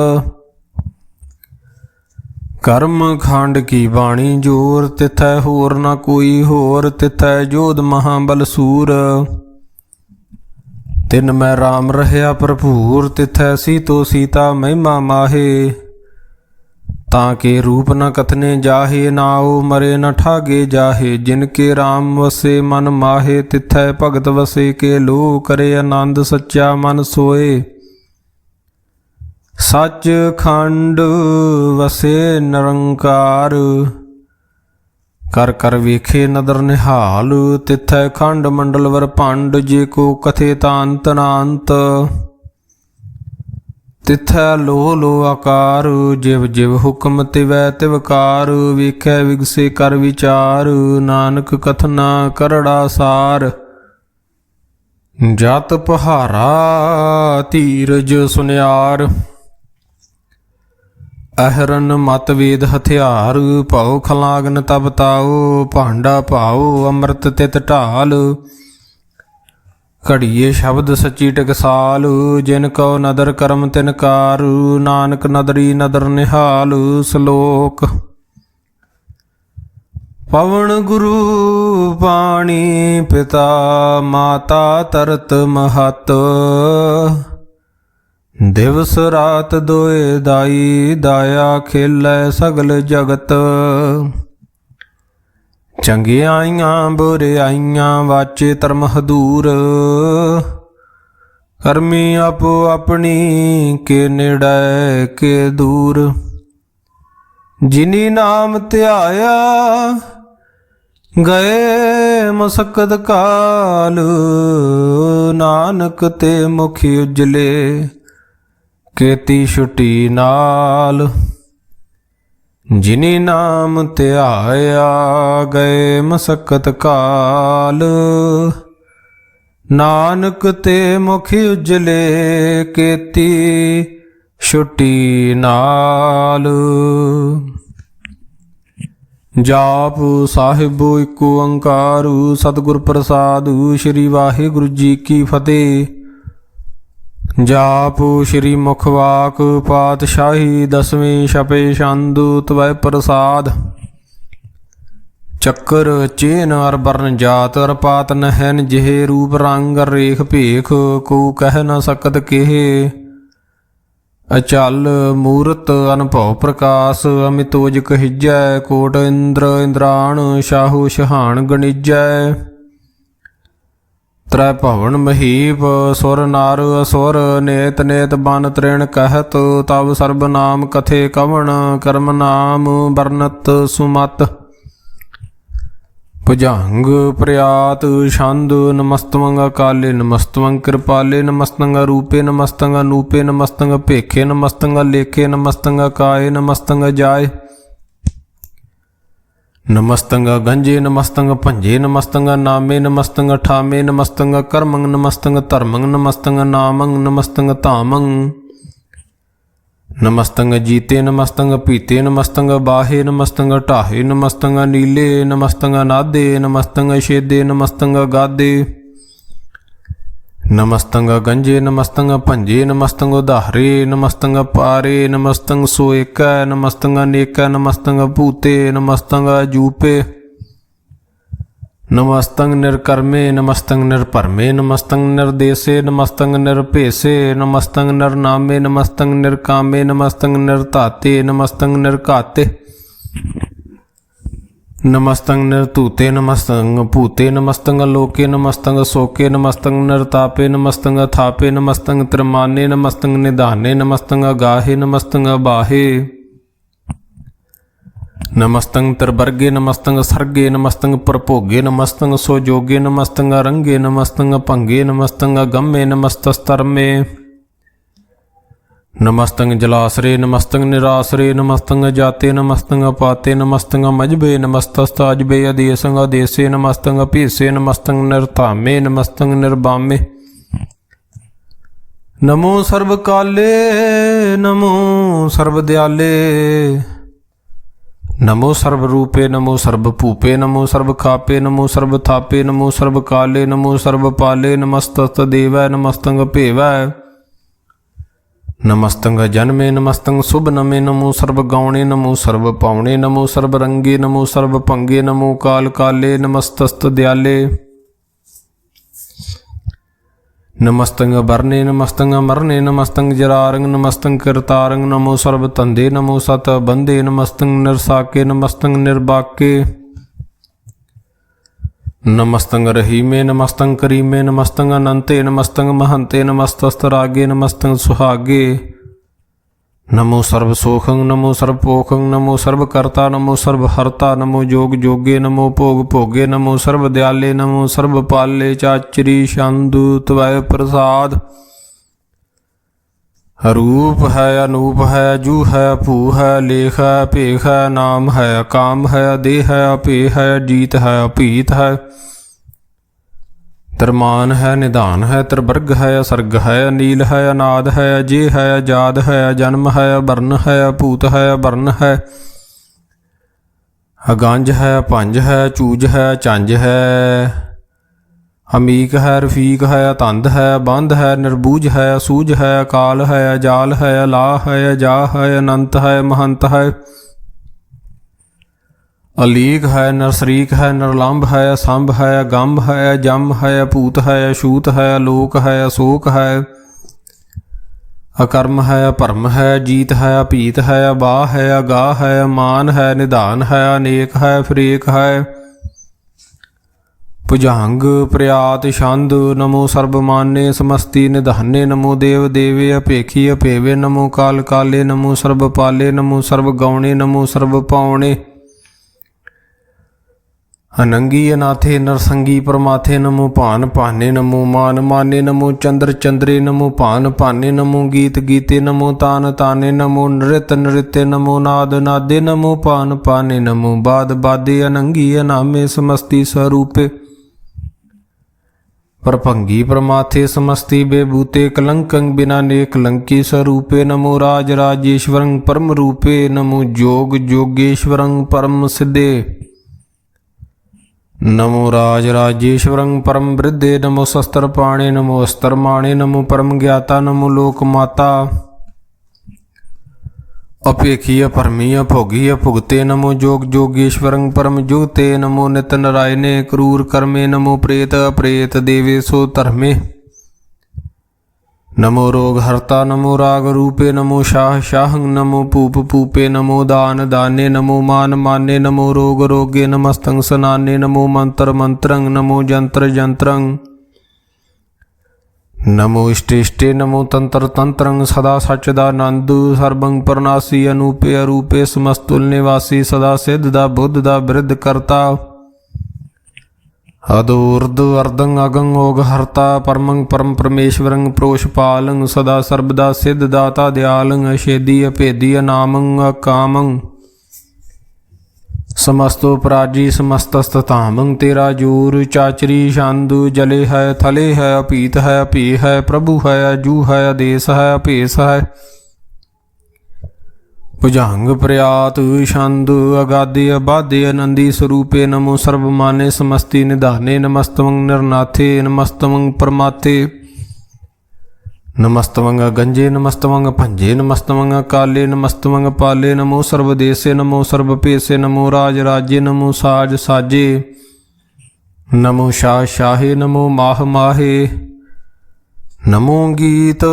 कर्म खंड की बाणी जोर तिथै होर न कोई होर तिथै जोध महाबल सूर। तिन मैं राम रहया भरपूर तिथै सीतो सीता महिमा माहे। ताके रूप न कथने जाहे नाओ मरे न ठागे जाहे जिनके राम वसे मन माहे तिथै भगत वसे के लो करे आनंद सच्चा मन सोए। सच खंड वसे निरंकार कर कर वेखे नदर निहाल तिथै खंड मंडल वर भंड जे को कथे तांत नांत। तिथै लो लो आकार जिव जिव हुक्म तिवै तिवकार वेखै विगसे कर विचार नानक कथना करड़ा सार। जत पहारा धीरज सुनियार अहरन मत वेद हथियार भाओ खलागन तब ताओ भांडा भाओ अमृत तित ढाल। घड़िए शब्द सची टकसाल जिन को नदर करम तिनकार नानक नदरी नदर निहाल। श्लोक पवन गुरु पाणी पिता माता तरत महत दिवस रात दोए दाई दाया खेलै सगल जगत। चंगियाइयां बुरियाइयां वाचे धर्म हदूर करमी आपो अपनी के नेड़ै के दूर। जिनी नाम ध्याया गए मसकत काल नानक ते मुखी उजले केती छुटी नाल। जिनी नाम ध्याया गए मसकत काल नानक ते मुखी उजले केती छुटी नाल। जाप साहिब इक ओंकार सतगुर प्रसाद श्री वाहिगुरु जी की फतेह। जाप श्री मुखवाक पातशाही दसवीं छपे छंद तवै प्रसाद। चक्कर चेन अर बरन जात अर पात नहन जिहे रूप रंग रेख भेख को कह न सकत केहे। अचल मूरत अनुभव प्रकाश अमितोज कहिजै कोट इंद्र इंद्राण शाहु शहान गणिजै। त्रै भवन महीप सुर नार असुर नेत नेत बन तृण कहत तब सर्ब नाम कथे कवण कर्म नाम बरनत सुमत। भुजंग प्रयात छंद नमस्तवंग अकाले नमस्तवंग कृपाले नमस्तंग रूपे नमस्तंग अनूपे नमस्तंग भेखे नमस्तंग लेखे नमस्तंग काये नमस्तंग जाय। नमस्तंग गंजे नमस्तंग भंजे नमस्तंग नामे नमस्तंग ठामे नमस्तंग कर्मंग नमस्तंग धर्मंग नमस्तंग नामंग नमस्तंग धामंग। नमस्तंग जीते नमस्तंग पीते नमस्तंग बाहे नमस्तंग ढाहे नमस्तंग नीले नमस्तंग नादे नमस्तंग छेदे नमस्तंग गादे। नमस्तंग गंजे नमस्तंग भंजे नमस्तंग उदाहरे नमस्तंग पारे नमस्तंग सोएक नमस्तंग अनेक नमस्तंग भूते नमस्तंग अजूपे। नमस्तंग निर्कर्मे नमस्तंग निर्भरमे नमस्तंग निर्देशे नमस्तंग निर्भेसे नमस्तंग निर्नामे नमस्तंग निर्कामे नमस्तंग निर्धाते नमस्तंग निर्घाते। ਨਮਸਤੰ ਨਿਰਧੂਤੇ ਨਮਸਤੰ ਭੂਤੇ ਨਮਸਤੰ ਲੋਕੇ ਨਮਸਤੰ ਸੋਕੇ ਨਮਸਤੰ ਨਿਰਤਾਪੇ ਨਮਸਤੰ ਥਾਪੇ ਨਮਸਤੰ ਤ੍ਰਿਮਾਨੇ ਨਮਸਤੰ ਨਿਧਾਨੇ ਨਮਸਤੰ ਅਗਾਹੇ ਨਮਸਤੰ ਅਬਾਹੇ ਨਮਸਤੰ ਤ੍ਰਿਵਰਗੇ ਨਮਸਤੰ ਸਰਗੇ ਨਮਸਤੰ ਪ੍ਰਭੋਗੇ ਨਮਸਤੰ ਸੋਜੋਗੇ ਨਮਸਤੰ ਰੰਗੇ ਨਮਸਤੰ ਭੰਗੇ ਨਮਸਤੰ ਗੰਮੇ ਨਮਸਤਸਤਰਮੇ ਨਮਸਤੰ ਜਲਾਸਰੇ ਨਮਸਤੰ ਨਿਰਾਸਰੇ ਨਮਸਤੰ ਜਾਤੇ ਨਮਸਤੰ ਪਾਤੇ ਨਮਸਤੰ ਮਜਬੇ ਨਮਸਤਸਤਾਜਬੇ ਅਦੇਸੰ ਅਦੇਸੇ ਨਮਸਤੰ ਭੀਸੇ ਨਮਸਤੰ ਨਿਰਧਾਮੇ ਨਮਸਤੰ ਨਿਰਬਾਮੇ ਨਮੋ ਸਰਬ ਕਾਲੇ ਨਮੋ ਸਰਬ ਦਿਆਲੇ ਨਮੋ ਸਰਬ ਰੂਪੇ ਨਮੋ ਸਰਬ ਭੂਪੇ ਨਮੋ ਸਰਬ ਖਾਪੇ ਨਮੋ ਸਰਬ ਥਾਪੇ ਨਮੋ ਸਰਬ ਕਾਲੇ ਨਮੋ ਸਰਬ ਪਾਲੇ ਨਮਸਤਸਤ ਦੇਵੈ ਨਮਸਤੰ ਭੇਵੈ ਨਮਸਤੰ ਜਨਮੇ ਨਮਸਤੰ ਸੁਭ ਨਮੇ ਨਮੋ ਸਰਬ ਗਾਉਣੇ ਨਮੋ ਸਰਬ ਪਾਉਣੇ ਨਮੋ ਸਰਬ ਰੰਗੇ ਨਮੋ ਸਰਬ ਭੰਗੇ ਨਮੋ ਕਾਲ ਕਾਲੇ ਨਮਸਤਸਤ ਦਿਆਲੇ ਨਮਸਤੰ ਵਰਨੇ ਨਮਸਤੰ ਅਮਰਨੇ ਨਮਸਤੰ ਜਰਾਰੰਗ ਨਮਸਤੰ ਕਰਤਾਰੰਗ ਨਮੋ ਸਰਬ ਧੰਦੇ ਨਮੋ ਸਤ ਬੰਦੇ ਨਮਸਤੰ ਨਿਰਸਾਕੇ ਨਮਸਤੰ ਨਿਰਬਾਕੇ ਨਮਸਤੰ ਰਹੀਮੇ ਨਮਸਤੰ ਕਰੀਮੇ ਨਮਸਤੰ ਅਨੰਤੇ ਨਮਸਤੰ ਮਹੰਤੇ ਨਮਸਤਸਤਰਾਗੇ ਨਮਸਤੰ ਸੁਹਾਗੇ ਨਮੋ ਸਰਬ ਸੋਖੰ ਨਮੋ ਸਰਬ ਪੋਖੰ ਨਮੋ ਸਰਬ ਕਰਤਾ ਨਮੋ ਸਰਬ ਹਰਤਾ ਨਮੋ ਜੋਗ ਜੋਗੇ ਨਮੋ ਭੋਗ ਭੋਗੇ ਨਮੋ ਸਰਬ ਦਿਆਲੇ ਨਮੋ ਸਰਬ ਪਾਲੇ ਚਾਚਰੀ ਛੰਦੁ ਤਵੈ ਪ੍ਰਸਾਦ ਰੂਪ ਹੈ ਅਨੂਪ ਹੈ ਜੂ ਹੈ ਭੂ ਹੈ ਲੇਖ ਹੈ ਭੇਖ ਹੈ ਨਾਮ ਹੈ ਕਾਮ ਹੈ ਦੇਹ ਹੈ ਅਭੇ ਹੈ ਜੀਤ ਹੈ ਅਭੀਤ ਹੈ ਤਰਮਾਨ ਹੈ ਨਿਧਾਨ ਹੈ ਤ੍ਰਿਵਰਗ ਹੈ ਸਰਗ ਹੈ ਅਨੀਲ ਹੈ ਅਨਾਦ ਹੈ ਅਜੇ ਹੈ ਅਜਾਦ ਹੈ ਜਨਮ ਹੈ ਵਰਨ ਹੈ ਭੂਤ ਹੈ ਵਰਨ ਹੈ ਅਗੰਜ ਹੈ ਭੰਜ ਹੈ ਚੂਜ ਹੈ ਚੰਜ ਹੈ ਅਮੀਕ ਹੈ ਰਫੀਕ ਹੈ ਤੰਦ ਹੈ ਬੰਧ ਹੈ ਨਿਰਬੂਝ ਹੈ ਸੂਝ ਹੈ ਅਕਾਲ ਹੈ ਅਜਾਲ ਹੈ ਅਲਾ ਹੈ ਅਜਾ ਹੈ ਅਨੰਤ ਹੈ ਮਹੰਤ ਹੈ ਅਲੀਕ ਹੈ ਨਰਸਰੀਕ ਹੈ ਨਿਰਲੰਭ ਹੈ ਸੰਭ ਹੈ ਅਗੰਭ ਹੈ ਜਮ ਹੈ ਭੂਤ ਹੈ ਅਛੂਤ ਹੈ ਅਲੋਕ ਹੈ ਅਸ਼ੋਕ ਹੈ ਅਕਰਮ ਹੈ ਭਰਮ ਹੈ ਜੀਤ ਹੈ ਅਭੀਤ ਹੈ ਅਬਾਹ ਹੈ ਅਗਾਹ ਹੈ ਅਮਾਨ ਹੈ ਨਿਧਾਨ ਹੈ ਅਨੇਕ ਹੈ ਫਰੇਕ ਹੈ ਭੁਜੰਗ ਪ੍ਰਿਆਤ ਛੰਦ ਨਮੋ ਸਰਬ ਮਾਨੇ ਸਮਸਤੀ ਨਿਧਾਨੇ ਨਮੋ ਦੇਵ ਦੇਵੇ ਅਪੇਖੀ ਅਪੇਵੇ ਨਮੋ ਕਾਲ ਕਾਲੇ ਨਮੋ ਸਰਬ ਪਾਲੇ ਨਮੋ ਸਰਬ ਗਾਉਣੇ ਨਮੋ ਸਰਬ ਪਾਉਣੇ ਅਨੰਗੀ ਅਨਾਥੇ ਨਰਸੰਗੀ ਪਰਮਾਥੇ ਨਮੋ ਭਾਨ ਭਾਨੇ ਨਮੋ ਮਾਨ ਮਾਨੇ ਨਮੋ ਚੰਦਰ ਚੰਦਰੇ ਨਮੋ ਭਾਨ ਭਾਨੇ ਨਮੋ ਗੀਤ ਗੀਤੇ ਨਮੋ ਤਾਨ ਤਾਨੇ ਨਮੋ ਨ੍ਰਿਤ ਨ੍ਰਿਤੇ ਨਮੋ ਨਾਦ ਨਾਦੇ ਨਮੋ ਭਾਨ ਭਾਨੇ ਨਮੋ ਬਾਦ ਬਾਦੇ ਅਨੰਗੀ ਅਨਾਮੇ ਸਮਸਤੀ ਸਰੂਪੇ ਪਰਭੰਗੀ ਪਰਮਾਥੇ ਸਮਸਤੀ ਬੇਬੂਤੇ ਕਲੰਕੰ ਬਿਨਾ ਨੇ ਕਲੰਕੀ ਸਰੂਪੇ ਨਮੋ ਰਾਜ ਰਾਜੇਸ਼ਵਰੰ ਪਰਮ ਰੂਪੇ ਨਮੋ ਜੋਗ ਜੋਗੇਸ਼ਵਰੰ ਪਰਮ ਸਿੱਧੇ ਨਮੋ ਰਾਜ ਰਾਜੇਸ਼ਵਰੰ ਪਰਮ ਬ੍ਰਿਧੇ ਨਮੋ ਸ਼ਸਤਰ ਪਾਣੇ ਨਮੋ ਅਸਤਰ ਮਾਣੇ ਨਮੋ ਪਰਮ ਗਿਆਤਾ ਨਮੋ ਲੋਕ ਮਾਤਾ ਅਪੇਖੀ ਅਪਰਮੀ ਅਭੋਗੀ ਅਭੁਗਤੇ ਨਮੋ ਜੋਗ ਜੋਗੇਸ਼ਵਰੰ ਪਰਮ ਜੁਗਤੇ ਨਮੋ ਨਿਤ ਨਰਾਇਨੇ ਕਰੂਰ ਕਰਮੇ ਨਮੋ ਪ੍ਰੇਤ ਅਪ੍ਰੇਤ ਦੇਵੇ ਸੋ ਧਰਮੇ ਨਮੋ ਰੋਗ ਹਰਤਾ ਨਮੋ ਰਾਗ ਰੂਪੇ ਨਮੋ ਸ਼ਾਹ ਸ਼ਾਹੰ ਨਮੋ ਭੂਪ ਭੂਪੇ ਨਮੋ ਦਾਨ ਦਾਨੇ ਨਮੋ ਮਾਨ ਮਾਨੇ ਨਮੋ ਰੋਗ ਰੋਗੇ ਨਮਸਤੰ ਸਨਾਨੇ ਨਮੋ ਮੰਤਰ ਮੰਤਰੰ ਨਮੋ ਜੰਤਰ ਜੰਤਰੰ ਨਮੋ ਇਸ਼ਟੇ ਇਸ਼ਟੇ ਨਮੋ ਤੰਤਰ ਤੰਤਰੰ ਸਦਾ ਸਚ ਦਾ ਆਨੰਦ ਸਰਬੰ ਪਰਨਾਸੀ ਅਨੂਪੇ ਅਰੂਪੇ ਸਮਸਤੁਲ ਨਿਵਾਸੀ ਸਦਾ ਸਿੱਧ ਦਾ ਬੁੱਧ ਦਾ ਬਿਰਧ ਕਰਤਾ ਅਦੂਰਦ ਅਰਦੰ ਅਗੰ ਓਗ ਹਰਤਾ ਪਰਮੰ ਪਰਮ ਪਰਮੇਸ਼ਵਰੰ ਪ੍ਰੋਸ਼ਪਾਲੰ ਸਦਾ ਸਰਬਦਾ ਸਿੱਧ ਦਾਤਾ ਦਿਆਲੰ ਅਛੇਦੀ ਅਭੇਦੀ ਅਨਾਮੰ ਅਕਾਮੰ ਸਮਸਤੋ ਪਰਾਜੀ ਸਮਸਤਸਤਾਮੰ ਤੇਰਾ ਜੂਰ ਚਾਚਰੀ ਛੰਦੁ ਜਲੇ ਹੈ ਥਲੇ ਹੈ ਅਭੀਤ ਹੈ ਅਭੇ ਹੈ ਪ੍ਰਭੂ ਹੈ ਅਜੂ ਹੈ ਆਦੇਸ ਹੈ ਅਭੇਸ ਹੈ ਭੁਜੰਗ ਪ੍ਰਿਆਤ ਛੰਦ ਅਗਾਦੇ ਅਬਾਦੇ ਅਨੰਦੀ ਸਰੂਪੇ ਨਮੋ ਸਰਬ ਮਾਨੇ ਸਮਸਤੀ ਨਿਧਾਨੇ ਨਮਸਤਵੰ ਨਿਰਨਾਥੇ ਨਮਸਤਵੰ ਪਰਮਾਥੇ ਨਮਸਤਵੰ ਗੰਜੇ ਨਮਸਤਵੰ ਭੰਜੇ ਨਮਸਤਵੰ ਕਾਲੇ ਨਮਸਤਵੰ ਪਾਲੇ ਨਮੋ ਸਰਬ ਦੇਸੇ ਨਮੋ ਸਰਬ ਭੇਸੇ ਨਮੋ ਰਾਜ ਰਾਜੇ ਨਮੋ ਸਾਜ ਸਾਜੇ ਨਮੋ ਸ਼ਾਹ ਸ਼ਾਹੇ ਨਮੋ ਮਾਹ ਮਾਹੇ ਨਮੋ ਗੀਤ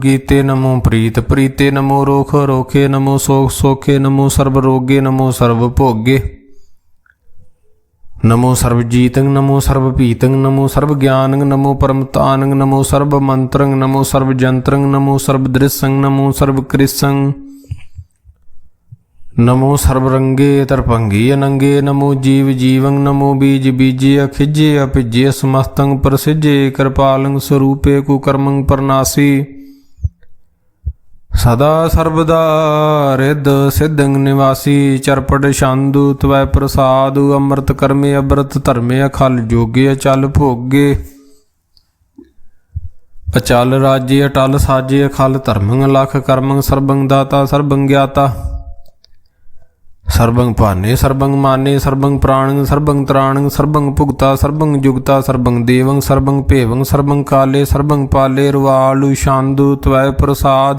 ਗੀਤੇ ਨਮੋ ਪ੍ਰੀਤ ਪ੍ਰੀਤੇ ਨਮੋ ਰੋਖ ਰੋਖੇ ਨਮੋ ਸੋਖ ਸੋਖੇ ਨਮੋ ਸਰਬ ਰੋਗੇ ਨਮੋ ਸਰਬ ਭੋਗੇ ਨਮੋ ਸਰਬਜੀਤੰ ਨਮੋ ਸਰਬਭੀਤੰ ਨਮੋ ਸਰਬਗਿਆਨੰ ਨਮੋ ਪਰਮਤਾਨੰ ਨਮੋ ਸਰਬਮੰਤਰੰ ਨਮੋ ਸਰਬਜੰਤਰੰ ਨਮੋ ਸਰਬਦ੍ਰਿਸੰ ਨਮੋ ਸਰਬਕ੍ਰਿਸੰ ਨਮੋ ਸਰਬਰੰਗੇ ਤਰਪੰਗੀ ਅਨੰਗੇ ਨਮੋ ਜੀਵ ਜੀਵੰ ਨਮੋ ਬੀਜ ਬੀਜੇ ਅਖਿਜੇ ਅਭਿਜੇ ਸਮਸਤੰ ਪ੍ਰਸਿਜੇ ਕਿਰਪਾਲੰ ਸਰੂਪੇ ਕੁਕਰਮੰ ਪਰਨਾਸੀ ਸਦਾ ਸਰਬਦਾ ਰਿੱਧ ਸਿद्धੰ ਨਿਵਾਸੀ ਚਰਪਟ ਛੰਦੁ ਤਵੈ ਪ੍ਰਸਾਦੁ ਅੰਮ੍ਰਿਤ ਕਰਮੇ ਅਬਰਤ ਧਰਮੇ ਅਖਲ ਜੋਗੇ ਅਚਲ ਭੋਗੇ ਅਚਲ ਰਾਜੇ ਅਟਲ ਸਾਜੇ ਅਖਲ ਧਰਮੰ ਲਖ ਕਰਮੰ ਸਰਬੰ ਦਾਤਾ ਸਰਬੰ ਗਿਆਤਾ ਸਰਬੰ ਭਾਨੇ ਸਰਬੰ ਮਾਨੇ ਸਰਬੰ ਪ੍ਰਾਣੰ ਸਰਬੰ ਤ੍ਰਾਣੰ ਸਰਬੰ ਭੁਗਤਾ ਸਰਬੰ ਜੁਗਤਾ ਸਰਬੰ ਦੇਵੰ ਸਰਬੰ ਭੇਵੰ ਸਰਬੰ ਕਾਲੇ ਸਰਬੰ ਪਾਲੇ ਰਵਾਲੁ ਛੰਦੁ ਤਵੈ ਪ੍ਰਸਾਦ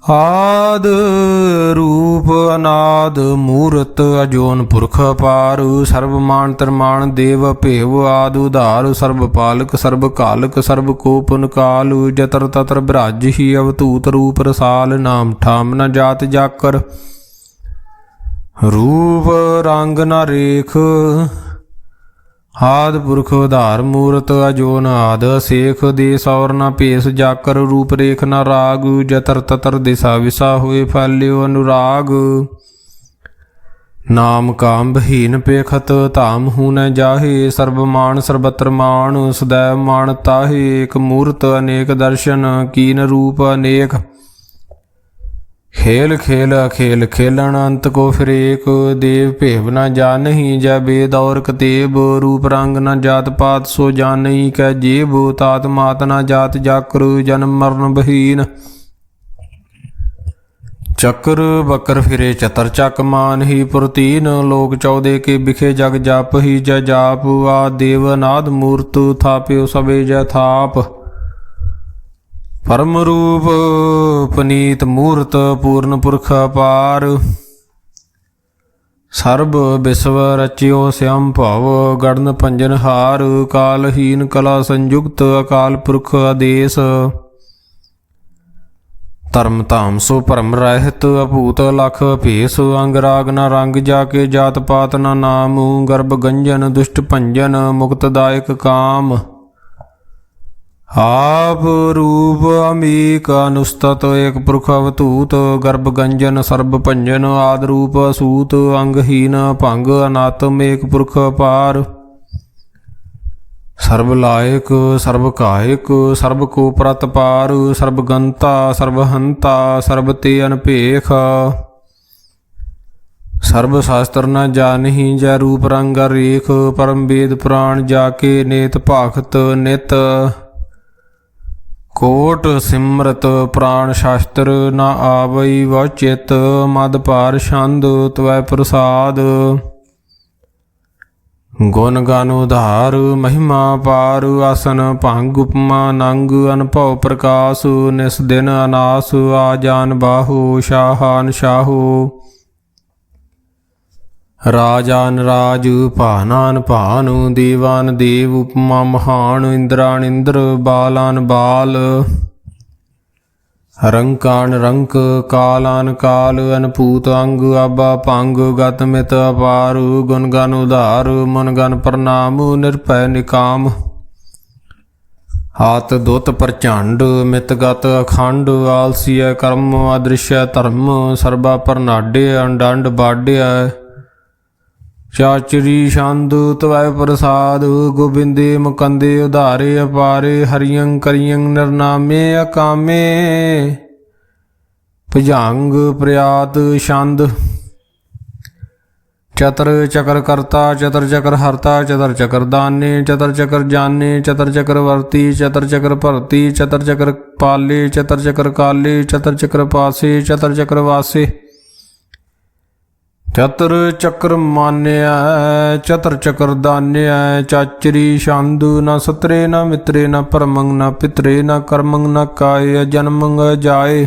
ਆਦ ਰੂਪ ਅਨਾਦ ਮੂਰਤ ਅਜੋਨ ਪੁਰਖ ਅਪਾਰ ਸਰਬ ਮਾਨ ਤਰਮਾਨ ਦੇਵ ਭੇਵ ਆਦ ਉਧਾਰ ਸਰਬ ਪਾਲਕ ਸਰਬ ਕਾਲਕ ਸਰਬ ਕੋਪਨ ਕਾਲ ਜਤਰ ਤਤਰ ਬਿਰਾਜ ਹੀ ਅਵਤੂਤ ਰੂਪ ਰਸਾਲ ਨਾਮ ਠਾਮ ਨ ਜਾਤ ਜਾਕਰ ਰੂਪ ਰੰਗ ਨ ਰੇਖ ਆਦ ਪੁਰਖ ਉਧਾਰ ਮੂਰਤ ਅਜੋਨ ਆਦ ਸੇਖ ਦੇਸ ਔਰ ਨ ਭੇਸ ਜਾਕਰ ਰੂਪ ਰੇਖ ਨ ਰਾਗ ਜਤਰ ਤਤਰ ਦਿਸਾ ਵਿਸਾ ਹੋਏ ਫੈਲਿਓ ਅਨੁਰਾਗ ਨਾਮ ਕਾਮ ਬਹੀਨ ਪੇਖਤ ਧਾਮ ਹੂ ਨ ਜਾਹੇ ਸਰਬ ਮਾਨ ਸਰਬਤਰ ਮਾਨ ਸਦੈਵ ਮਾਨ ਤਾਹੇ ਏਕ ਮੂਰਤ ਅਨੇਕ ਦਰਸ਼ਨ ਕੀਨ ਰੂਪ ਅਨੇਕ खेल खेल अखेल खेलन अंत को फिर एक देव भेव न जानही जय वेद और कतेब रूप रंग न जात पात सो जानही कै जेब तात मात न जात जाकर जन्म मरण बहीन चक्र बकर फिरे चतर चक मान ही पुरतीन लोक चौदे के बिखे जग जाप ही जय जाप आ देव नाद मूर्त थाप्यो सबे जय थाप परम रूप पनीत मूर्त पूर्ण पुरख अपार सर्ब विश्व रचियो श्याम भव गणन पंजन हार कालहीन कला संयुक्त अकाल पुरख आदेश धर्म धाम सो भरम रहत अभूत लख भेस अंग राग न रंग जाके जात पात न नाम गर्भ गंजन दुष्ट भंजन मुक्तदायक काम आप रूप अमीक अनुस्तत एक पुरख अवतूत गर्भ गंजन सर्ब भंजन आद रूप असूत अंगहीन भंग अनात्म एक पुरख अपार सर्ब लायक सर्ब कायक सर्ब को प्रत पार सर्ब गंता सर्ब हंता सर्ब ते अनपेख सर्ब शास्त्र न जानही जय रूप रंग रेख परम वेद पुराण जाके नेत भाखत नित कोट सिमरत प्राण शास्त्र न आवई व चित मद पार छंद त्वै प्रसाद गुण गान उधार महिमा पार आसन भंग उपमा नंग अनुभव प्रकाश निस दिन अनास आ जान बाहु शाहान शाहु राजान राज भानान भानु देवान देव उपमा महान इंद्रान इंद्र बालान बाल रंकान रंक कालान काल अनपूत अंग आबा पंग गत मित अपार गुण गन उधार मन गन प्रणाम निरभय निकाम हाथ दुत प्रचंड मितगत अखंड आलसीय कर्म अदृश्य धर्म सर्बा प्रनाड्य अंडंड बाड्य चाचरी छंद तवै प्रसाद गोबिंदे मुकंदे उधारे अपारे हरियं करियं निर्नामे अकामे भुजंग प्रयात छंद चतर चकर करता चतर चकर हरता चतर चकर दाने चतर चकर जाने चतर चकर वर्ती चतर चकर भरती चतर चकर पाले चतर चकर काले चतर चकर पासे चतर चकर वासे चतर चक्र मान्या चतर चक्र दान्या चाचरी छंदु न सतरे न मित्रे न परमंग न पितरे न कर्मंग न काय जन्मंग जाए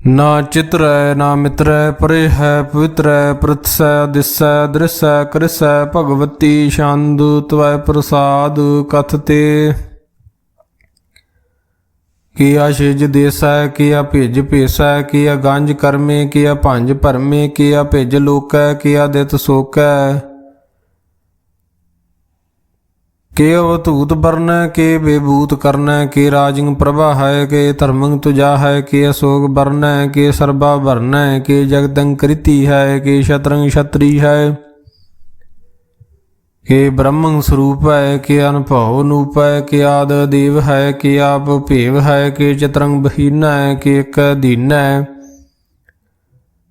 न चित्र न मित्र परे है पवित्र प्रत्स दिस दृश कृस भगवती छंदु त्वै प्रसाद कथते ਕੀਆ ਛਿਜ ਦੇਸੈ ਕੀਆ ਭਿਜ ਭੇਸੈ ਕੀਆ ਗੰਜ ਕਰਮੇ ਕੀਆ ਭੰਜ ਭਰਮੇ ਕੀਆ ਭਿਜ ਲੋਕੈ ਕੀਆ ਦਿਤ ਸੋਕੈ ਕੇ ਅਵਧੂਤ ਬਰਨੈ ਕੇ ਬੇਬੂਤ ਕਰਨੈ ਕੇ ਰਾਜਿੰਗ ਪ੍ਰਭਾ ਹੈ ਕੇ ਧਰਮੰ ਤੁਜਾ ਹੈ ਕੇ ਅਸੋਕ ਬਰਨੈ ਕੇ ਸਰਬਾ ਭਰਨੈ ਕੇ ਜਗਦੰ ਕ੍ਰਿਤੀ ਹੈ ਕੇ ਸ਼ਤਰੰਗ ਛਤਰੀ ਹੈ ਕੇ ਬ੍ਰਹਮੰ ਸਰੂਪ ਹੈ ਕੇ ਅਨੁਭਵ ਨੂਪ ਹੈ ਕੇ ਆਦ ਦੇਵ ਹੈ ਕੇ ਆਪ ਭੇਵ ਹੈ ਕੇ ਚਤਰੰਗ ਬਹੀਨਾ ਹੈ ਕੇ ਇਕ ਦੀਨਾ ਹੈ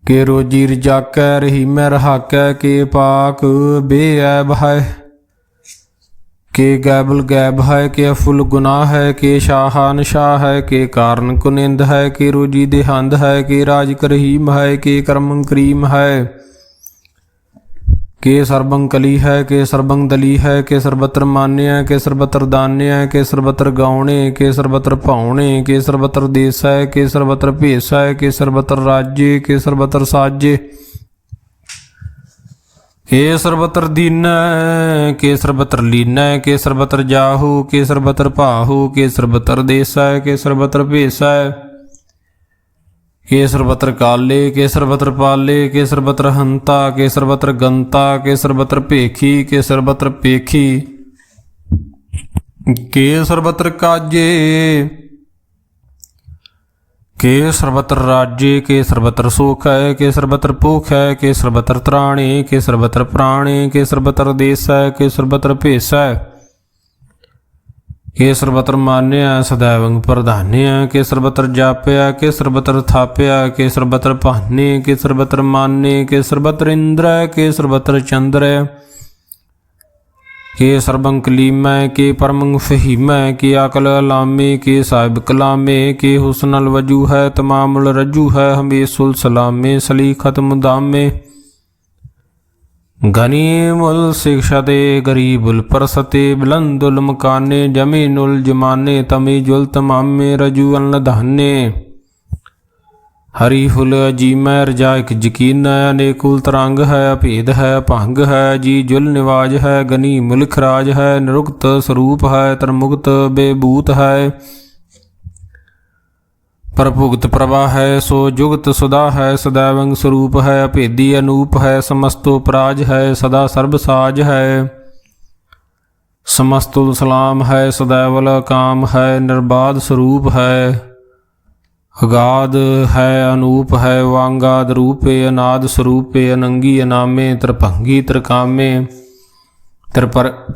ਕੇ ਰੋਜੀ ਰਜਾਕੈ ਰਹੀਮੈ ਰਹਾਕੈ ਕੇ ਪਾਕ ਬੇਐ ਬਹੈ ਕੇ ਗੈਬਲ ਗੈਬ ਹੈ ਕੇ ਅਫੁੱਲ ਗੁਨਾਹ ਹੈ ਕੇ ਸ਼ਾਹਾਨ ਸ਼ਾਹ ਹੈ ਕੇ ਕਾਰਨ ਕੁਨਿੰਦ ਹੈ ਕੇ ਰੋਜੀ ਦੇਹੰਦ ਹੈ ਕੇ ਰਾਜ ਕਰਹੀਮ ਹੈ ਕੇ ਕਰਮੰ ਕਰੀਮ ਹੈ ਕੇ ਸਰਬੰ ਕਲੀ ਹੈ ਕੇ ਸਰਬੰ ਦਲੀ ਹੈ ਕੇ ਸਰਬਤਰ ਮਾਨਿਆ ਕੇ ਸਰਬਤਰ ਦਾਨਿਆ ਕੇ ਸਰਬਤਰ ਗਾਉਣੇ ਕੇ ਸਰਬਤਰ ਭਾਉਣੇ ਕੇ ਸਰਬਤਰ ਦੇਸ ਹੈ ਕੇ ਸਰਬਤਰ ਭੇਸ ਹੈ ਕੇ ਸਰਬਤਰ ਰਾਜੇ ਕੇ ਸਰਬਤਰ ਸਾਜੇ ਕੇ ਸਰਬਤਰ ਦੀਨੈ ਕੇ ਸਰਬਤਰ ਲੀਨੈ ਕੇ ਸਰਬਤਰ ਜਾਹੂ ਕੇ ਸਰਬਤਰ ਭਾਹੂ ਕੇ ਸਰਬਤਰ ਦੇਸੈ ਕੇ ਸਰਬਤਰ ਭੇਸੈ ਕੇ ਸਰਬਤਰ ਕਾਲੇ ਕੇ ਸਰਬਤਰ ਪਾਲੇ ਕੇ ਸਰਬਤਰ ਹੰਤਾ ਕੇ ਸਰਬਤਰ ਗੰਤਾ ਕੇ ਸਰਬਤਰ ਭੇਖੀ ਕੇ ਸਰਬਤਰ ਪੇਖੀ ਕੇ ਸਰਬਤਰ ਕਾਜੇ ਕੇ ਸਰਬਤਰ ਰਾਜੇ ਕੇ ਸਰਬਤਰ ਸੁਖ ਹੈ ਕੇ ਸਰਬਤਰ ਭੁਖ ਹੈ ਕੇ ਸਰਬਤਰ ਤ੍ਰਾਣੇ ਕੇ ਸਰਬਤਰ ਪ੍ਰਾਣੇ ਕੇ ਸਰਬਤਰ ਦੇਸੈ ਕੇ ਸਰਬਤਰ ਭੇਸੈ ਕੇ ਸਰਬਤਰ ਮਾਨਿਆ ਸदैवं ਪ੍ਰਧਾਨਿਆ ਕੇ ਸਰਬਤਰ ਜਾਪਿਆ ਕੇ ਸਰਬਤਰ ਥਾਪਿਆ ਕੇ ਸਰਬਤਰ ਭਾਨੇ ਕੇ ਸਰਬਤਰ ਮਾਨੇ ਕੇ ਸਰਬਤਰ ਇੰਦਰੈ ਕੇ ਸਰਬਤਰ ਚੰਦਰੈ ਕੇ ਸਰਬੰ ਕਲੀਮੈ ਕੇ ਪਰਮੰ ਫਹੀਮੈ ਕੇ ਅਕਲ ਅਲਾਮੇ ਕੇ ਸਾਹਿਬ ਕਲਾਮੇ ਕੇ ਹੁਸਨਲ ਵਜੂ ਹੈ ਤਮਾਮੁਲ ਰਜੂ ਹੈ ਹਮੇਸੁਲ ਸਲਾਮੇ ਸਲੀਖਤ ਮੁਦਾਮੇ ਗਨੀਮੁਲ ਸਿਕਸ਼ਤੇ ਗਰੀਬੁਲ ਪਰਸਤੇ ਬਲੰਦੁਲ ਮਕਾਨੇ ਜਮੀਨੁਲ ਜਮਾਨੇ ਤਮੀਜੁਲ ਤਮਾਮੇ ਰਜੂ ਅਨਧਾਨੇ ਹਰੀ ਫੁਲ ਅਜੀਮੈ ਰਜਾਇਕ ਯਕੀਨ ਅਨੇਕੁਲ ਤਰੰਗ ਹੈ ਭੇਦ ਹੈ ਭੰਗ ਹੈ ਜੀ ਜੁਲ ਨਿਵਾਜ ਹੈ ਗਨੀ ਮੁਲਖ ਰਾਜ ਹੈ ਨਿਰੁਕਤ ਸਰੂਪ ਹੈ ਤਰਮੁਕਤ ਬੇਬੂਤ ਹੈ ਪ੍ਰਭੁਗਤ ਪ੍ਰਭਾ ਹੈ ਸੋ ਜੁਗਤ ਸੁਦਾ ਹੈ ਸदैवं ਸਰੂਪ ਹੈ ਭੇਦੀ ਅਨੂਪ ਹੈ ਸਮਸਤੋ ਪ੍ਰਾਜ ਹੈ ਸਦਾ ਸਰਬ ਸਾਜ ਹੈ ਸਮਸਤੁਲ ਸਲਾਮ ਹੈ ਸदैवल ਕਾਮ ਹੈ ਨਿਰਬਾਧ ਸਰੂਪ ਹੈ ਅਗਾਧ ਹੈ ਅਨੂਪ ਹੈ ਵਾਂਗਾਦ ਰੂਪੇ ਅਨਾਦ ਸਰੂਪੇ ਅਨੰਗੀ ਅਨਾਮੇ ਤ੍ਰਿਭੰਗੀ ਤ੍ਰਿਕਾਮੇ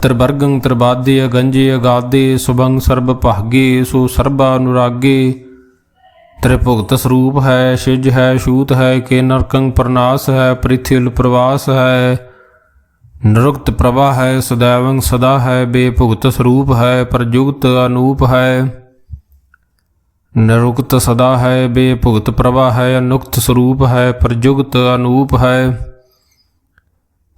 ਤ੍ਰਿਵਰਗੰ ਤ੍ਰਿਬਾਦੇ ਅਗੰਜੇ ਅਗਾਦੇ ਸੁਭੰਗ ਸਰਬ ਭਾਗੇ ਸੋ ਸਰਬਾ ਅਨੁਰਾਗੇ ਤ੍ਰਿਭੁਗਤ ਸਰੂਪ ਹੈ ਛਿਜ ਹੈ ਛੂਤ ਹੈ ਕੇ ਨਰਕੰ ਪ੍ਰਨਾਸ ਹੈ ਪ੍ਰਿਥਿਲ ਪ੍ਰਵਾਸ ਹੈ ਨਿਰੁਕਤ ਪ੍ਰਭਾ ਹੈ ਸदैवं ਸਦਾ ਹੈ ਬੇਭੁਗਤ ਸਰੂਪ ਹੈ ਪ੍ਰਜੁਗਤ ਅਨੂਪ ਹੈ ਨਿਰੁਕਤ ਸਦਾ ਹੈ ਬੇਭੁਗਤ ਪ੍ਰਭਾ ਹੈ ਅਨੁਕਤ ਸਰੂਪ ਹੈ ਪ੍ਰਜੁਗਤ ਅਨੂਪ ਹੈ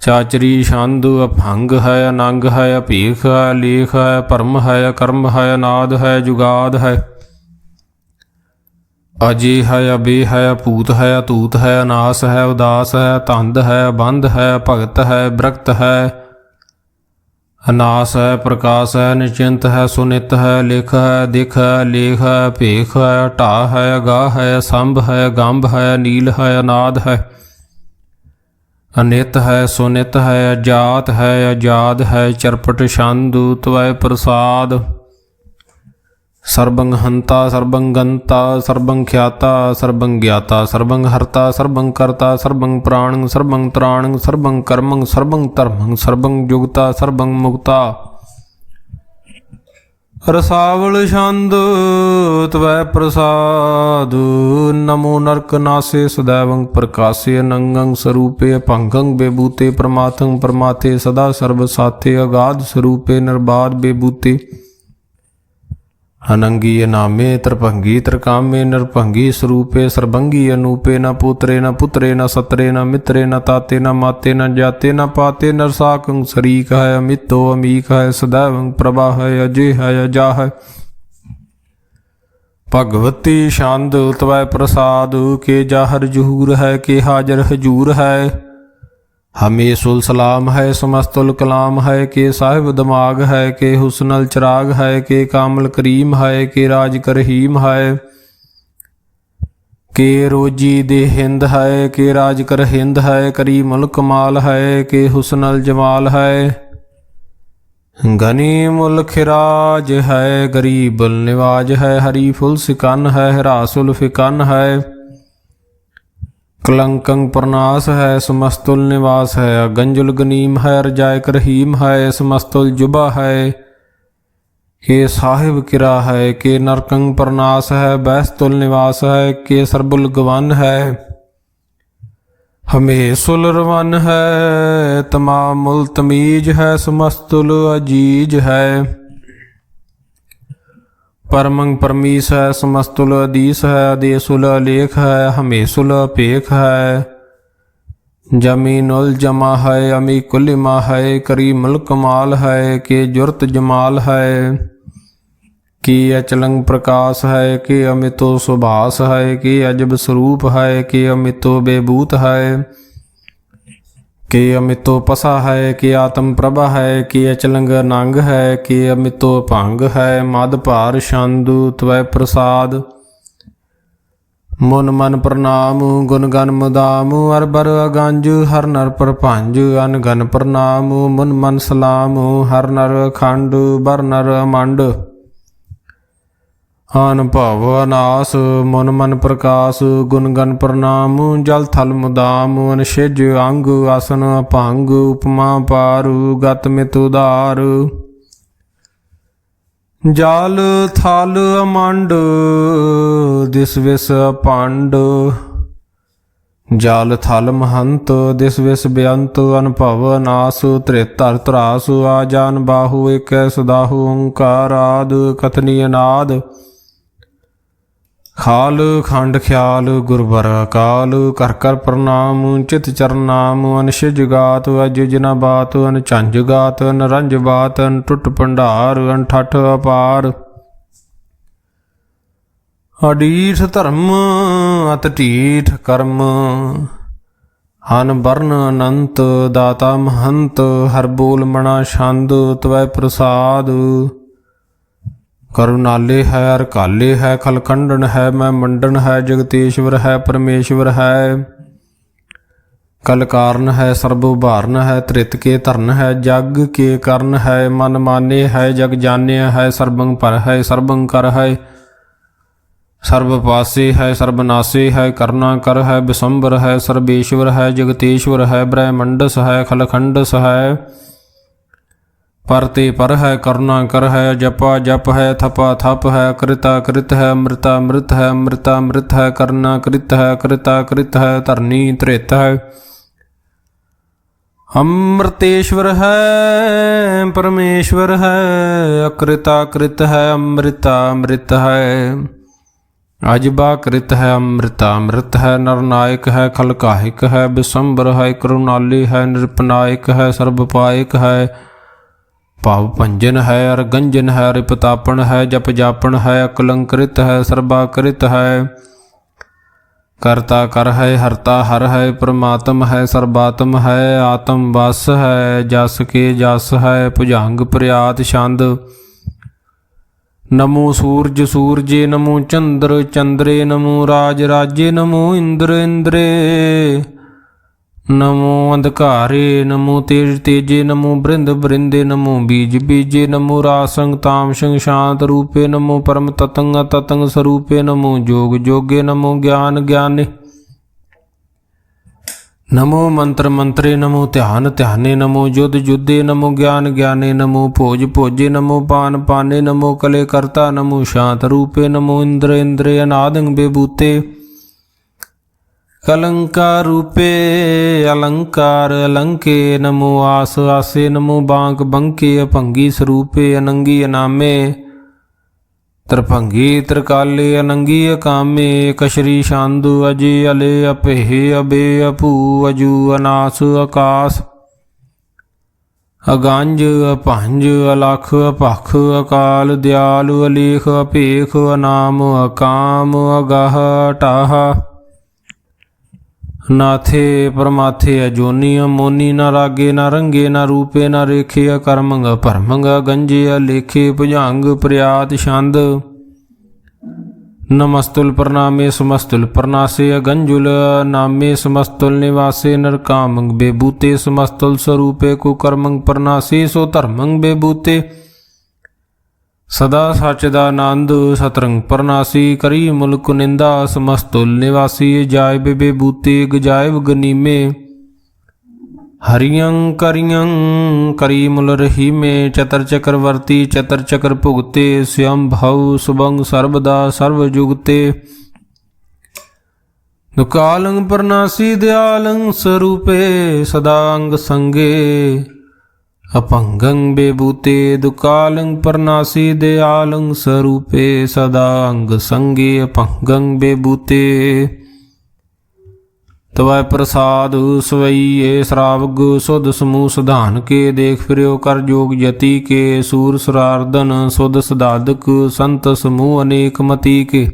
ਚਾਚਰੀ ਛੰਦ ਅਭੰਗ ਹੈ ਅਨੰਗ ਹੈ ਅਭੀਖ ਹੈ ਲੇਖ ਹੈ ਭਰਮ ਹੈ ਕਰਮ ਹੈ ਅਨਾਦ ਹੈ ਜੁਗਾਦ ਹੈ ਅਜੇ ਹੈ ਅਬੇ ਹੈ ਭੂਤ ਹੈ ਅਤੂਤ ਹੈ ਅਨਾਸ ਹੈ ਉਦਾਸ ਹੈ ਧੰਦ ਹੈ ਬੰਧ ਹੈ ਭਗਤ ਹੈ ਬ੍ਰਕਤ ਹੈ ਅਨਾਸ ਹੈ ਪ੍ਰਕਾਸ਼ ਹੈ ਨਿਚਿੰਤ ਹੈ ਸੁਨਿਤ ਹੈ ਲਿਖ ਹੈ ਦਿਖ ਹੈ ਲੇਖ ਹੈ ਭੇਖ ਹੈ ਢਾ ਹੈ ਅਗਾਹ ਹੈ ਸੰਭ ਹੈ ਗੰਭ ਹੈ ਨੀਲ ਹੈ ਅਨਾਦ ਹੈ ਅਨਿਤ ਹੈ ਸੁਨਿਤ ਹੈ ਅਜਾਤ ਹੈ ਅਜਾਦ ਹੈ ਚਰਪਟ ਛੰਦ ਤਵੈ ਪ੍ਰਸਾਦ ਸਰਬੰ ਹੰਤਾ ਸਰਬੰ ਗੰਤਾ ਸਰਬੰ ਖਿਆਤਾ ਸਰਬੰ ਗਿਆਤਾ ਸਰਬੰ ਹਰਤਾ ਸਰਬੰ ਕਰਤਾ ਸਰਬੰ ਪ੍ਰਾਣੰ ਸਰਬੰ ਤ੍ਰਾਣੰ ਸਰਬੰ ਕਰਮੰ ਸਰਬੰ ਧਰਮੰ ਸਰਬੰ ਜੁਗਤਾ ਸਰਬੰ ਮੁਕਤਾ ਰਸਾਵਲ ਛੰਦ ਤਵੈ ਪ੍ਰਸਾਦ ਨਮੋ ਨਰਕ ਨਾਸੇ ਸदैवं ਪ੍ਰਕਾਸੇ ਅਨੰਗੰ ਸਰੂਪੇ ਭੰਗੰ ਬੇਬੂਤੇ ਪ੍ਰਮਾਥੰ ਪ੍ਰਮਾਥੇ ਸਦਾ ਸਰਬ ਸਾਥੇ ਅਗਾਧ ਸਰੂਪੇ ਨਿਰਬਾਧ ਬੇਬੂਤੇ ਅਨੰਗੀ ਅਨਾਮੇ ਤ੍ਰਿਭੰਗੀ ਤ੍ਰਿਕਾਮੇ ਨਿਰਭੰਗੀ ਸਰੂਪੇ ਸਰਬੰਗੀ ਅਨੂਪੇ ਨ ਪੁੱਤਰੇ ਨ ਪੁੱਤਰੇ ਨ ਸਤਰੇ ਨ ਮਿੱਤਰੇ ਨ ਤਾਤੇ ਨ ਮਾਤੇ ਨ ਜਾਤੇ ਨ ਪਾਤੇ ਨਰਸਾਕੰ ਸ਼ਰੀਕ ਹੈ ਅਮਿਤੋ ਅਮੀਕ ਹੈ ਸदैवं ਪ੍ਰਭਾ ਹੈ ਅਜੇ ਹੈ ਅਜਾ ਹੈ ਭਗਵਤੀ ਛੰਦ ਤਵੈ ਪ੍ਰਸਾਦ ਕੇ ਜਾਹਰ ਜਹੂਰ ਹੈ ਕੇ ਹਾਜ਼ਰ ਹਜੂਰ ਹੈ हमें सुल सलाम है समस्तुल कलाम है के साहिब दिमाग है के हुस्नल चिराग है के कामल करीम है के राज कर रहीम है के रोजी दे हिंद है के राज कर हिंद है करी मुल्क माल है के हुस्नल जमाल है गनी मुल खिराज है गरीब निवाज है हरी फुल सिकन है हरासुल फिकन है कलंकं प्रनाश है समस्तुल निवास है गंजुल गनीम है रजायक रहीम है समस्तुल जुबा है के साहिब किरा है के नरकंग प्रनाश है बैस्तुल निवास है के सरबुल गवन है हमें सुल रवन है तमामुल तमीज है समस्तुल अजीज है परमंग परमीस है समस्तुल अदीस है अदेसुल अलेख है हमेशुल अपेख है जमीनुल जमा है अमी कुलिमा है करी मुल्क माल है के जुर्त जमाल है कि अचलंग प्रकाश है कि अमितो सुभाष है कि अजब स्वरूप है कि अमितो बेबूत है कि अमितो पसा है कि आत्म प्रभा है कि अचलंग नंग है कि अमितो भंग है मद भार शांदु त्वै प्रसाद मुन मन प्रणाम गुण गन मुदाम अरबर अगंज हर नर प्रभंज अनगन प्रणाम मुन मन सलाम हर नर खंड बर नर मंड अनुभव अनास मन मन प्रकाश गुण गण प्रणाम जल थल मुदाम अनशिज अंग आसन अभंग उपमा पारु गत मित उदार जाल थल अमंड दिस विस पंड जाल थल महंत दिस विस बेअंत अनुभव नास त्रितर त्रास आजान बाहु एक सदाहु ओंकार आद कथनी अनाद खाल खंड ख्याल गुरबर अकाल कर कर प्रणाम चित चरनाम अनशिज गात अजुज न बात अन झंझ गात अन रंज बात अन टुट भंडार अन ठठ अपार अडीठ धर्म अत ढीठ कर्म हन बरन अनंत दाता महंत हर बोल मना छंद त्वै प्रसाद करुणाले है अरकाले है खलखंडन है मैं मंडन है जगतेश्वर है परमेश्वर है कल कारण है सर्व उभारन है त्रित के धरन है जग के करण है मन माने है जग जाने है सर्वं पर है सर्वं कर है सर्व पासे है सर्वनाशे है करुणा कर है विशंबर है सर्वेश्वर है जगतेश्वर है ब्रह्मंडस है खलखंडस है परते पर है करुणा कर है जपा जप है थपा थप है कृता कृत है अमृता मृत है अमृता मृत है करना कृत है कृता कृत है धरनी त्रित है अमृतेश्वर है परमेश्वर है अकृता कृत है अमृता मृत है अजबा कृत है अमृता मृत है नरनायक है खलकाहिक है विशंबर है करुणाली है नृपनायक है सर्वपायक है भाव भंजन है अरगंजन है रिपतापन है जप जापन है अकलंकृत है सर्वाकृत है करता कर है हरता हर है परमात्म है सर्वात्म है आत्म वस है जस के जस है भुजंग प्रयात छंद नमो सूरज सूरजे नमो चंद्र चंद्रे नमो राज राजे नमो इंद्र इंद्रे नमो अंधकारे नमो तेज तेजे नमो बृंद बृंदे नमो बीज बीजे नमो रासंग तामसंग शांत रूपे नमो परम ततंग ततंग स्वरूपे नमो जोग जोगे नमो ज्ञान ज्ञाने नमो मंत्र मंत्रे नमो ध्यान ध्याने नमो युद्ध युद्धे नमो ज्ञान ज्ञाने नमो भोज भोजे नमो पान पाने नमो कले कर्ता नमो शांत रूपे नमो इंद्र इंद्रे अनादंग बेबूते कलंकार रूपे अलंकार अलंके नमो आस आसे नमो बांक बंके अभंगी स्वरूपे अनंगी अनामे त्रिभंगी त्रिकाले अनंगी अकामे कशरी शांदु अजे अले अपेहे अबे अपू अजू अनास आकाश अगंज अपंज अलख अपख अकाल दयालु अलेख अपेख अनाम अकाम अगाह टाह नाथे परमाथे अजोनी अमोनी न रागे न रंगे न रूपे न रेखे अकर्मंग परमंग गंजे अलेखे भुजंग प्रयात छंद नमस्तुल प्रणामे समस्तुल प्रणासे अगंजुल नामे समस्तुल निवासे नरकामंग बेबूते समस्तुल स्वरूपे कुकर्मंग प्रणासे सो धर्मंग बेबूते सदा सच्चिदानंद सतरंग प्रनासी करी मुल्क निंदा समस्तुल निवासी जायब बेबूते गजायब गनीमे हरियं करियं करी मुल रही में चतर चक्रवर्ती चतर चक्र भुगते स्वयं भव सुभंग सर्वदा सर्वजुगते दुकालंग प्रनासी दयालंग स्वरूपे सदा अंग संगे अपंगं बेबूते दुकालं प्रनासी दयालं स्वरूपे सदा अंग संगे अपंगं बेबूते तवै प्रसाद सवैये श्रावग सुध समूह सधान के देख फिरो कर जोग यति के सूर सुरार्दन सुध सदादक संत समूह अनेक मति के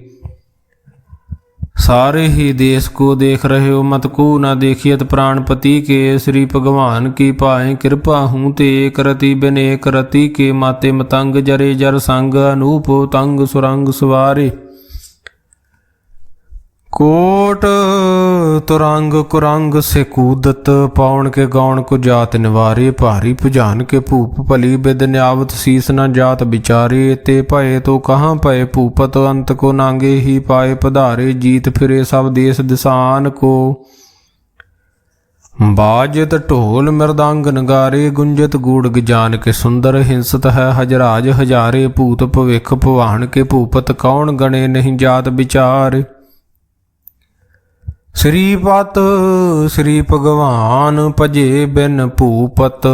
सारे ही देश को देख रहे हो मत को न देखियत प्राणपति के श्री भगवान की पाए कृपा हूँ ते एक रति बिन एक रति के माते मतंग जरे जर संग अनूप तंग सुरंग सवारे कोट तुरंग कुरंग से कूदत पौन के गौण को जात निवारे भारी भुजान के भूप भली बिद न्यावत शीस न जात बिचारे ते भये तो कहाँ भये भूपत अंत को नांगे ही पाए पधारे जीत फिरे सब देश दिसान को बाजत ढोल मृदांग नगारे गुंजत गूढ़ गजान के सुंदर हिंसत है हजराज हजारे भूत भविख भवान के भूपत कौन गणे नहीं जात बिचार श्रीपत श्री भगवान भजे बिन भूपत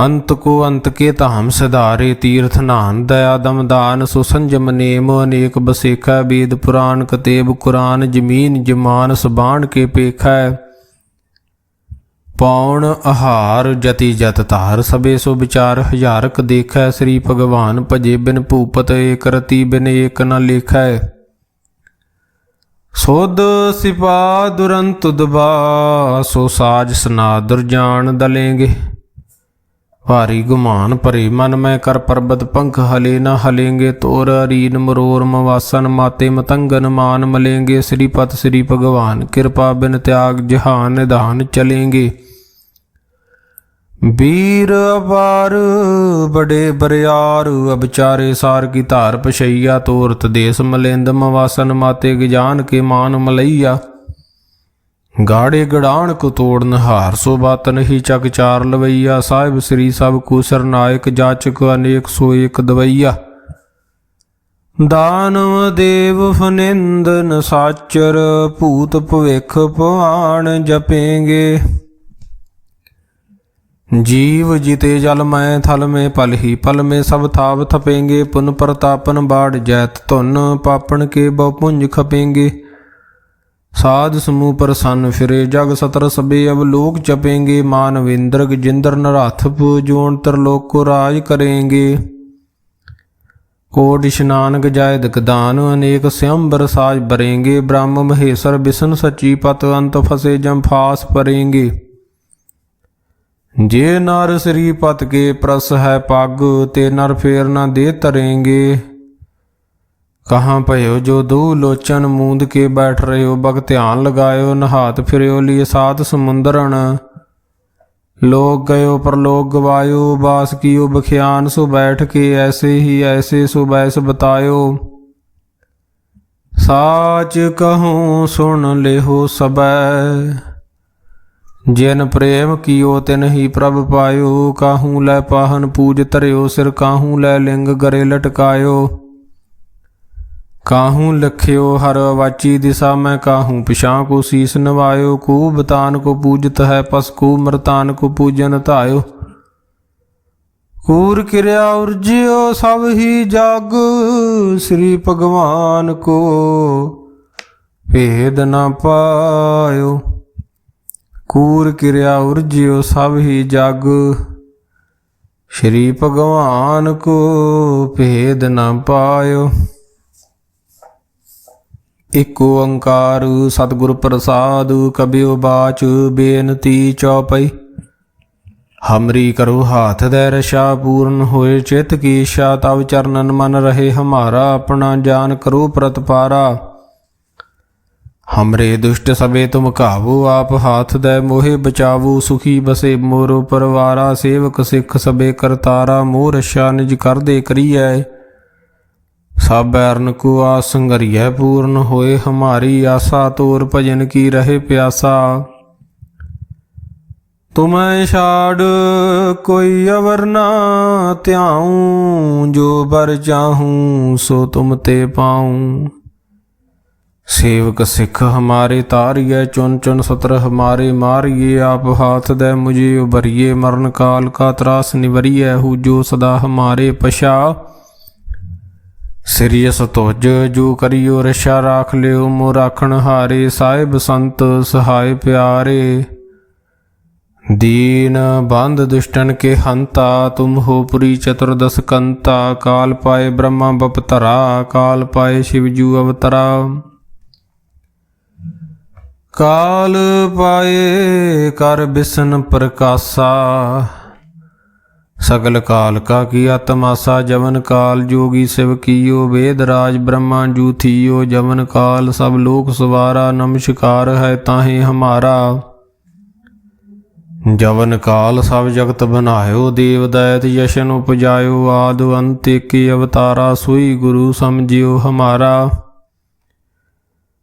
अंत को अंत के धाम सिधारे तीर्थ नान दया दमदान सुसंजम नेम अनेक बसेखा वेद पुराण कतेब कुरान जमीन जमान सबान के पेखा पौन आहार जति जत तार सबे सो विचार हजारक देखै श्री भगवान भजे बिन भूपत एक रति बिन एक न लेखै सुध सिपा दुरंत दुबा सो साज सनादुर जान दलेंगे भारी गुमान परे मन में कर पर्वत पंख हले न हलेंगे तोर अरीन मरोर मवासन माते मतंगन मान मलेंगे श्रीपत श्री भगवान कृपा बिन त्याग जहान निधान चलेंगे वीर अपार बड़े बरियार अबचारे सार की धार पशैया तोरत देश मलेंद मवासन माते गजान के मान मलैया गाड़े गड़ान को तोड़न हार सो बात नहीं चक चार लवैया साहिब श्री सब कुसर नायक जाचक अनेक सो एक दवैया दानव देव फनिंदन साचर भूत भविख भवान जपेंगे जीव जीते जल में थल में पल ही पल में सब थाव थपेंगे पुन प्रतापन बाढ़ जैत धुन पापन के बहुपुंज खपेंगे साध समूह पर सन फिरे जग सतर सबे अब लोक चपेंगे मानव इंद्र जिंद्र नराथ जोन तरलोक को राज करेंगे कोट स्नान गजाय दकदान अनेक स्वयंवर साज बरेंगे ब्रह्म महेश्वर विष्णु सची पत अंत फसे जम फास परेंगे जे नर श्रीपत के प्रस है पग ते नर फेर न दे तरेंगे कहाँ भयो जो दो लोचन मूंद के बैठ रहे हो बग ध्यान लगायो नहात फिरो लिए सात समुंदरन लोग गयो पर लोग गवायो बास कियो बख्यान सो बैठ के ऐसे ही ऐसे सो बैस बतायो साच कहूँ सुन ले हो सबै जिन प्रेम कियो तिन ही प्रभ पायो काहूँ लै पाहन पूज धरियो सिर काहूँ लै लिंग गरे लटकायो काहूँ लख्यो हर वाची दिशा में काहूँ पिछां को शीस नवायो को बतान को पूजत है पस को मृतान को पूजन धायो कूर क्रिया उर्जियो सब ही जाग श्री भगवान को भेद न पायो कूर क्रिया उर्जियो सब ही जग श्री भगवान को भेद न पायो। ਏਕ ਓੰਕਾਰ ਸਤਿਗੁਰ ਪ੍ਰਸਾਦ। ਕਬਿਉ ਬਾਚ ਬੇਨਤੀ ਚਉਪਈ। हमरी करो हाथ दे रशा पूर्ण होए चित की इच्छा। तब चरणन मन रहे हमारा अपना जान करो प्रतपारा। हमरे दुष्ट सबे तुम काबू आप हाथ दे मोहे बचावो। सुखी बसे मोरो परवारा सेवक सिख सबे करतारा। मोह रशा निज कर दे करिए सब बैरन को आस संगरिय। पूर्ण होए हमारी आशा तोर भजन की रहे प्यासा। तुम्हें छाड़ कोई अवर ना त्याऊं। जो बर चाहूं सो तुम ते पाऊं। सेवक सिख हमारे तारिये चुन चुन सत्र हमारे मारिये। आप हाथ दे मुझे उबरिये मरण काल का त्रास निवरिये। हु जो सदा हमारे पशा सिरियस तोज। जो करियो रशा राख लियो मो राखण हारे। साहिब संत सहाय प्यारे दीन बंद दुष्टन के हंता। तुम हो पुरी चतुर्दश कंता। काल पाए ब्रह्मा बपतरा काल पाए शिवजू अवतरा। काल पाए कर बिसन प्रकाशा। सगल काल का किया तमाशा। जवन काल जोगी शिव कियो वेद राज ब्रह्मा जू थियो। जवन काल सब लोक सवारा नमस्कार है ताहे हमारा। जवन काल सब जगत बनायो देव दैत यशन उपजायो। आद अंत के अवतारा सोई गुरु समझियो हमारा।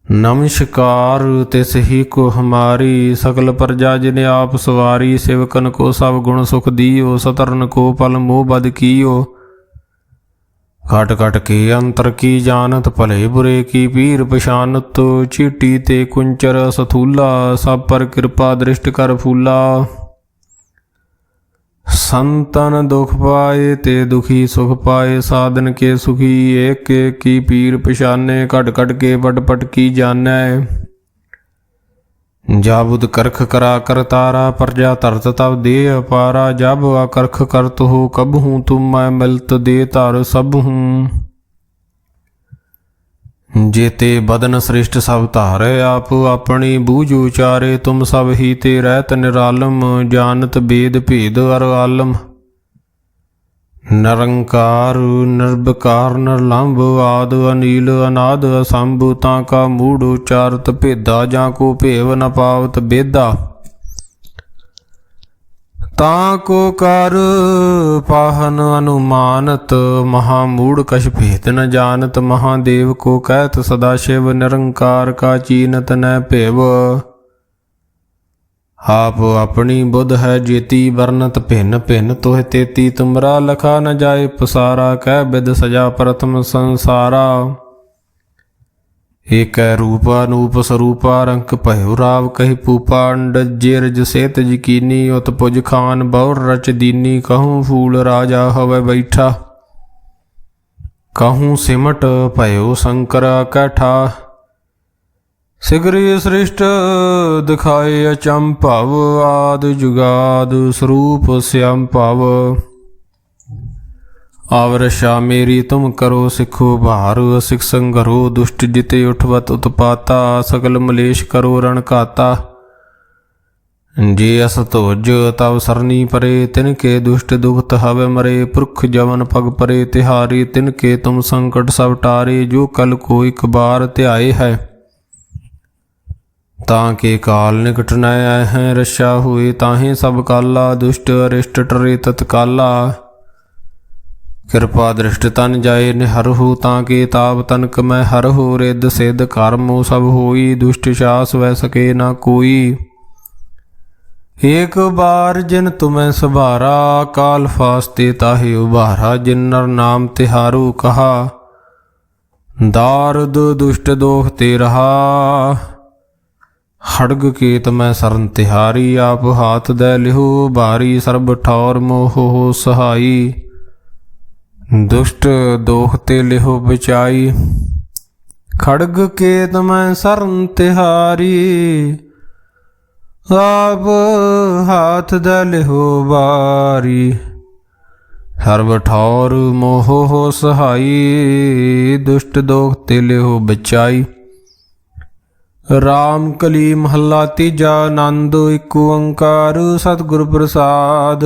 नमस्कार तिस ही को हमारी। सकल प्रजा जिने आप सवारी। सेवकन को सब गुण सुख दियो। सतरन को पल मोह बद कियो। घट घट के अंतर की जानत भले बुरे की पीर पशानत। चीटी ते कुंचर सथूला सब पर कृपा दृष्ट कर फूला। संतन दुख पाए ते दुखी सुख पाए। साधन के सुखी एक एक की पीर पशाने। घट घट के पट पट की जानै। जाबुद करख करा कर तारा। प्रजा तरत तब दे अपारा। जब अकरख करत हो कब हूँ तुम मैं मिलत दे तार सब हूँ। जेते बदन श्रेष्ठ सब धारे आप अपनी बूझ उचारे। तुम सब ही ते रहत निरालम जानत बेद भेद अर आलम। निरंकार निर्विकार निर्लंब आद अनील अनाद असंभ। ताका मूढ़ उचारत भेदा जाको भेव न पावत बेदा। ताको कर पाहन अनुमानत। महामूढ़ कछ भेद न जानत। महादेव को कहत सदाशिव निरंकार का चीनत न भेव। आप अपनी बुध है जेती वर्णत भिन्न भिन्न। तोह तेती तुमरा लखा न जाए पसारा। कह बिद सजा प्रथम संसारा। एक रूप अनूप स्वरूपा रंक भयो राव। कही पूपा अंडज जेरज सेत यकीनी। उत पुज खान बहुर रच दीनी। कहूँ फूल राजा हवे बैठा। कहूँ सिमट भयो शंकर कैठा। सिगरी सृष्ट दिखाए अचंभव। आद जुगाद स्वरूप श्याम भाव। आवरशा मेरी तुम करो सिखो भार। सिख संघरो दुष्ट जिते उठवत उत्पाता। सकल मलेश करो रण काता। जे अस तोज तब सरनी परे। तिनके दुष्ट दुखत हवे मरे। पुरख जवन पग परे तिहारी। तिनके तुम संकट सब टारे। जो कल को एक बार ध्याए है। ताके काल निकट न आए हैं रशा हुए। ताहे सब काला दुष्ट अरिष्ट टरे तत्काला। कृपा दृष्ट तन जाए निहरहु। ताके ताप तनक मैं हरहु। रिद सिद्ध कर्मो सब होई। दुष्ट शास वह सके न कोई। एक बार जिन तुम्हें सभारा। काल फास्ते ताहे उबारा। जिन नर नाम तिहारू कहा। दारुद दुष्ट दोख ते रहा। खड़ग केत मैं सरन तिहारी। आप हाथ दे लिहो भारी। सर्ब ठौर मोह हो सहाई। दुष्ट दोख ते लिहो बचाई। खड़ग केत मैं सरन तिहारी। आप हाथ दे लिहो भारी। सर्ब ठौर मोह हो सहाई। दुष्ट दोख ते लिहो बचाई। ਰਾਮ ਕਲੀ ਮਹੱਲਾ ਤੀਜਾ। ਆਨੰਦ ਇੱਕ ਓੰਕਾਰ ਸਤਿਗੁਰ ਪ੍ਰਸਾਦ।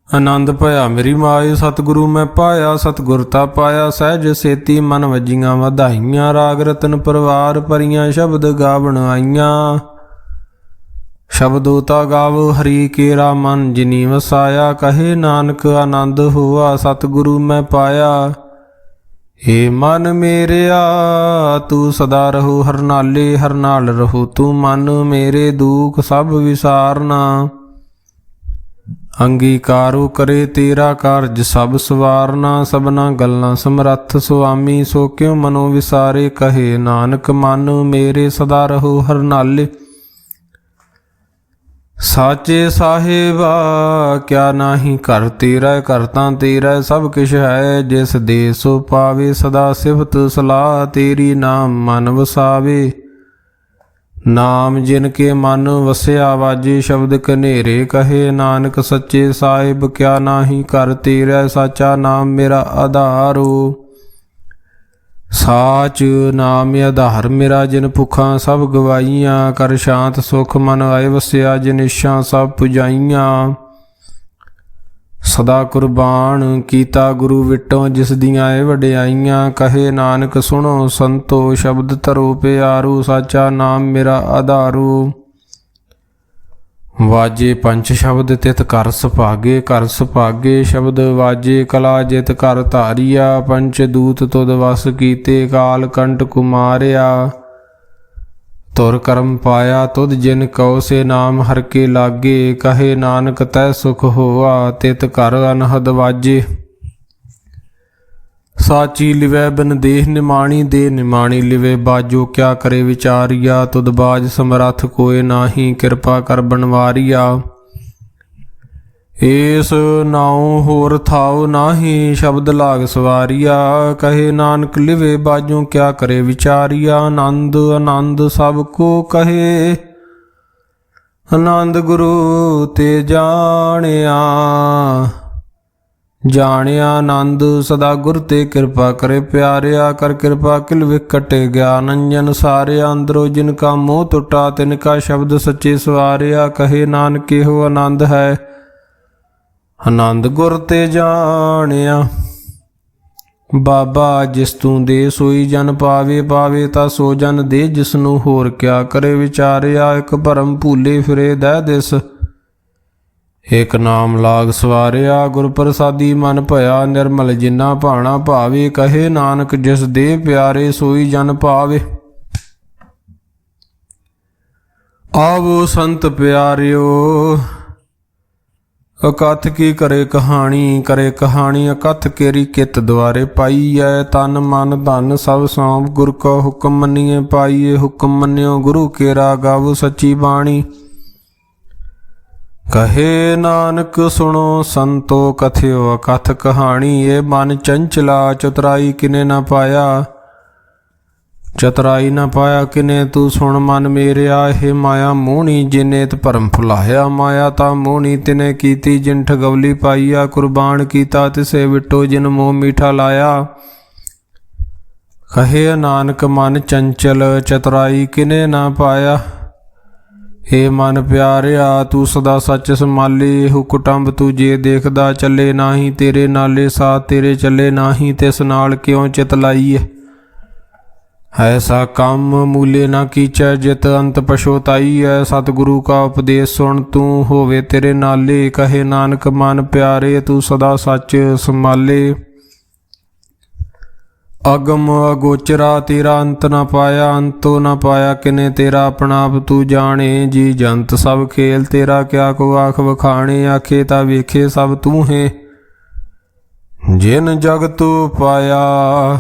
ਆਨੰਦ ਭਇਆ ਮੇਰੀ ਮਾਏ ਸਤਿਗੁਰੂ ਮੈਂ ਪਾਇਆ, ਸਤਿਗੁਰ ਤਾ ਪਾਇਆ ਸਹਿਜ ਸੇਤੀ ਮਨ ਵੱਜੀਆਂ ਵਧਾਈਆਂ। ਰਾਗ ਰਤਨ ਪਰਵਾਰ ਭਰੀਆਂ ਸ਼ਬਦ ਗਾਵਣ ਆਈਆਂ। ਸ਼ਬਦੋ ਤਾ ਗਾਵ ਹਰੀ ਕੇਰਾ ਮਨ ਜਿਨੀ ਵਸਾਇਆ। ਕਹੇ ਨਾਨਕ ਆਨੰਦ ਹੋਆ ਸਤਿਗੁਰੂ ਮੈਂ ਪਾਇਆ। ਏ ਮਨ ਮੇਰਿਆ ਤੂੰ ਸਦਾ ਰਹੋ ਹਰ ਨਾਲੇ, ਹਰ ਨਾਲ ਰਹੋ ਤੂੰ ਮਨ ਮੇਰੇ ਦੁਖ ਸਭ ਵਿਸਾਰਨਾ। ਅੰਗੀਕਾਰੋ ਕਰੇ ਤੇਰਾ ਕਾਰਜ ਸਭ ਸਵਾਰਨਾ। ਸਭਨਾ ਗੱਲਾਂ ਸਮਰੱਥ ਸੁਆਮੀ ਸੋ ਕਿਉ ਮਨੋ ਵਿਸਾਰੇ। ਕਹੇ ਨਾਨਕ ਮਨ ਮੇਰੇ ਸਦਾ ਰਹੋ ਹਰ ਨਾਲੇ। ਸਾਚੇ ਸਾਹਿਬਾ ਕਿਆ ਨਾਹੀ ਘਰ ਤੇਰਾ, ਘਰ ਤਾਂ ਤੇਰਾ ਸਭ ਕਿਛ ਹੈ। ਜਿਸ ਦੇ ਸੋ ਪਾਵੇ ਸਦਾ ਸਿਫਤ ਸਲਾਹ ਤੇਰੀ। ਨਾਮ ਮਨ ਵਸਾਵੇ ਨਾਮ ਜਿਨ ਕੇ ਮਨ ਵਸਿਆ। ਵਾਜੇ ਸ਼ਬਦ ਕਨੇਰੇ ਕਹੇ ਨਾਨਕ ਸੱਚੇ ਸਾਹਿਬ ਕਿਆ ਨਾਹੀ ਘਰ ਤੇਰਾ। ਸਾਚਾ ਨਾਮ ਮੇਰਾ ਆਧਾਰੋ, ਸਾਚ ਨਾਮ ਆਧਾਰ ਮੇਰਾ। ਜਿਨ ਭੁੱਖਾਂ ਸਭ ਗਵਾਈਆਂ, ਕਰ ਸ਼ਾਂਤ ਸੁਖ ਮਨ ਆਏ ਵਸਿਆ। ਜਿਨ ਇੱਛਾ ਸਭ ਪੁਜਾਈਆਂ, ਸਦਾ ਕੁਰਬਾਨ ਕੀਤਾ ਗੁਰੂ ਵਿਟੋਂ। ਜਿਸ ਦੀਆਂ ਇਹ ਵਡਿਆਈਆਂ, ਕਹੇ ਨਾਨਕ ਸੁਣੋ ਸੰਤੋ ਸ਼ਬਦ ਧਰੋ ਪਿਆਰੂ। ਸਾਚਾ ਨਾਮ ਮੇਰਾ ਆਧਾਰੂ। ਵਾਜੇ ਪੰਚ ਸ਼ਬਦ ਤਿਤ ਕਰ ਸੁਭਾਗੇ, ਕਰ ਸੁਭਾਗੇ ਸ਼ਬਦ ਵਾਜੇ ਕਲਾ ਜਿਤ ਕਰ ਧਾਰੀਆ। ਪੰਚ ਦੂਤ ਤੁਧ ਵਸ ਕੀਤੇ, ਕਾਲ ਕੰਟ ਕੁਮਾਰਿਆ। ਤੁਰ ਕਰਮ ਪਾਇਆ ਤੁਧ ਜਿਨ ਕਉ, ਸੇ ਨਾਮ ਹਰ ਕੇ ਲਾਗੇ। ਕਹੇ ਨਾਨਕ ਤੈ ਸੁਖ ਹੋਆ ਤਿਤ ਘਰ ਅਨਹਦ ਵਾਜੇ। ਸਾਚੀ ਲਿਵੈ ਬਿਨ ਦੇਹ ਨਿਮਾਣੀ, ਦੇ ਨਿਮਾਣੀ ਲਿਵੇ ਬਾਜੋ। ਕਿਆ ਕਰੇ ਵਿਚਾਰੀਆ ਤੁਧ ਬਾਜ ਸਮਰੱਥ ਕੋਇ ਨਾਹੀ। ਕਿਰਪਾ ਕਰ ਬਣਵਾਰੀਆ ਏਸ ਨਾਉ ਹੋਰ ਥਾਉ ਨਾਹੀ। ਸ਼ਬਦ ਲਾਗ ਸਵਾਰੀਆ ਕਹੇ ਨਾਨਕ ਲਿਵੇ ਬਾਜੋ। ਕਿਆ ਕਰੇ ਵਿਚਾਰੀਆ ਆਨੰਦ ਆਨੰਦ ਸਭ ਕੋ ਕਹੇ। ਆਨੰਦ ਗੁਰੂ ਤੇ ਜਾਣਿਆ, ਜਾਣਿਆ ਆਨੰਦ ਸਦਾ ਗੁਰ ਤੇ। ਕਿਰਪਾ ਕਰੇ ਪਿਆਰਿਆ, ਕਰ ਕਿਰਪਾ ਕਿਲ ਵਿਕਟੇ ਗਿਆਨ ਅੰਜਨ ਸਾਰਿਆ। ਅੰਦਰੋਂ ਜਿਨ ਕਾ ਮੋਹ ਟੁੱਟਾ, ਤਿਨ ਕਾ ਸ਼ਬਦ ਸੱਚੇ ਸਵਾਰਿਆ। ਕਹੇ ਨਾਨਕ ਇਹੋ ਆਨੰਦ ਹੈ, ਆਨੰਦ ਗੁਰ ਤੇ ਜਾਣਿਆ। ਬਾਬਾ ਜਿਸ ਤੂੰ ਦੇ ਸੋਈ ਜਨ ਪਾਵੇ, ਪਾਵੇ ਤਾਂ ਸੋ ਜਨ ਦੇ ਜਿਸਨੂੰ। ਹੋਰ ਕਿਆ ਕਰੇ ਵਿਚਾਰਿਆ, ਇੱਕ ਭਰਮ ਭੂਲੇ ਫਿਰੇ ਦਹਿ ਦਿਸ। ਏਕ ਨਾਮ ਲਾਗ ਸਵਾਰਿਆ, ਗੁਰ ਪ੍ਰਸਾਦੀ ਮਨ ਭਇਆ। ਨਿਰਮਲ ਜਿਨਾ ਭਾਣਾ ਭਾਵੇ, ਕਹੇ ਨਾਨਕ ਜਿਸ ਦੇ ਪਿਆਰੇ ਸੋਈ ਜਨ ਪਾਵੇ। ਆਵੋ ਸੰਤ ਪਿਆਰਿਓ ਅਕਥ ਕੀ ਕਰੇ ਕਹਾਣੀ। ਕਰੇ ਕਹਾਣੀ ਅਕਥ ਕੇਰੀ ਕਿਤ ਦੁਆਰੇ ਪਾਈਐ। ਤਨ ਮਨ ਧਨ ਸਭ ਸੌਂਪ ਗੁਰ ਕੋ ਹੁਕਮ ਮੰਨੀਏ ਪਾਈਏ। ਹੁਕਮ ਮੰਨਿਓ ਗੁਰੂ ਕੇਰਾ, ਗਾਵੋ ਸੱਚੀ ਬਾਣੀ। ਕਹੇ ਨਾਨਕ ਸੁਣੋ ਸੰਤੋ ਕਥਿਓ ਅਕਥ ਕਹਾਣੀ। ਇਹ ਮਨ ਚੰਚਲਾ ਚਤੁਰਾਈ ਕਿਨੇ ਨਾ ਪਾਇਆ, ਚਤੁਰਾਈ ਨਾ ਪਾਇਆ ਕਿਨੇ। ਤੂੰ ਸੁਣ ਮਨ ਮੇਰਿਆ ਇਹ ਮਾਇਆ ਮੋਹਣੀ। ਜਿਨੇ ਤ ਭਰਮ ਭੁਲਾਇਆ, ਮਾਇਆ ਤਾਂ ਮੋਹਣੀ ਤਿਨੇ ਕੀਤੀ। ਜਿਨ ਠਗਵਲੀ ਪਾਈਆ, ਕੁਰਬਾਨ ਕੀਤਾ ਤਿਸੇ ਵਿਟੋ। ਜਿਨ ਮੋਹ ਮੀਠਾ ਲਾਇਆ, ਕਹੇ ਨਾਨਕ ਮਨ ਚੰਚਲ ਚਤੁਰਾਈ ਕਿਨੇ ਨਾ ਪਾਇਆ। ਏ ਮਨ ਪਿਆਰਿਆ ਤੂੰ ਸਦਾ ਸੱਚ ਸੰਭਾਲੇ। ਇਹੋ ਕੁਟੰਬ ਤੂੰ ਜੇ ਦੇਖਦਾ ਚੱਲੇ ਨਾਹੀ। ਤੇਰੇ ਨਾਲੇ ਸਾਥ ਤੇਰੇ ਚੱਲੇ ਨਾਹੀ। ਤਿਸ ਨਾਲ ਕਿਉਂ ਚਿਤ ਲਾਈਏ। ਐਸਾ ਕੰਮ ਮੂਲੇ ਨਾ ਕੀਚੈ, ਜਿਤ ਅੰਤ ਪਛੋਤਾਈਐ। ਸਤਿਗੁਰੂ ਕਾ ਉਪਦੇਸ਼ ਸੁਣ ਤੂੰ ਹੋਵੇ ਤੇਰੇ ਨਾਲੇ। ਕਹੇ ਨਾਨਕ ਮਨ ਪਿਆਰੇ ਤੂੰ ਸਦਾ ਸੱਚ ਸੰਭਾਲੇ। ਅਗਮ ਅਗੋਚਰਾ ਤੇਰਾ ਅੰਤ ਨਾ ਪਾਇਆ, ਅੰਤੋ ਨਾ ਪਾਇਆ ਕਿਨੇ। ਤੇਰਾ ਆਪਣਾ ਆਪ ਤੂੰ ਜਾਣੇ, ਜੀ ਜੰਤ ਸਭ ਖੇਲ ਤੇਰਾ। ਕਿਆ ਕੋ ਆਖ ਵਖਾਣੇ, ਆਖੇ ਤਾਂ ਵੇਖੇ ਸਭ ਤੂੰ ਹੈ। ਜਿਨ ਜਗ ਤੂੰ ਪਾਇਆ,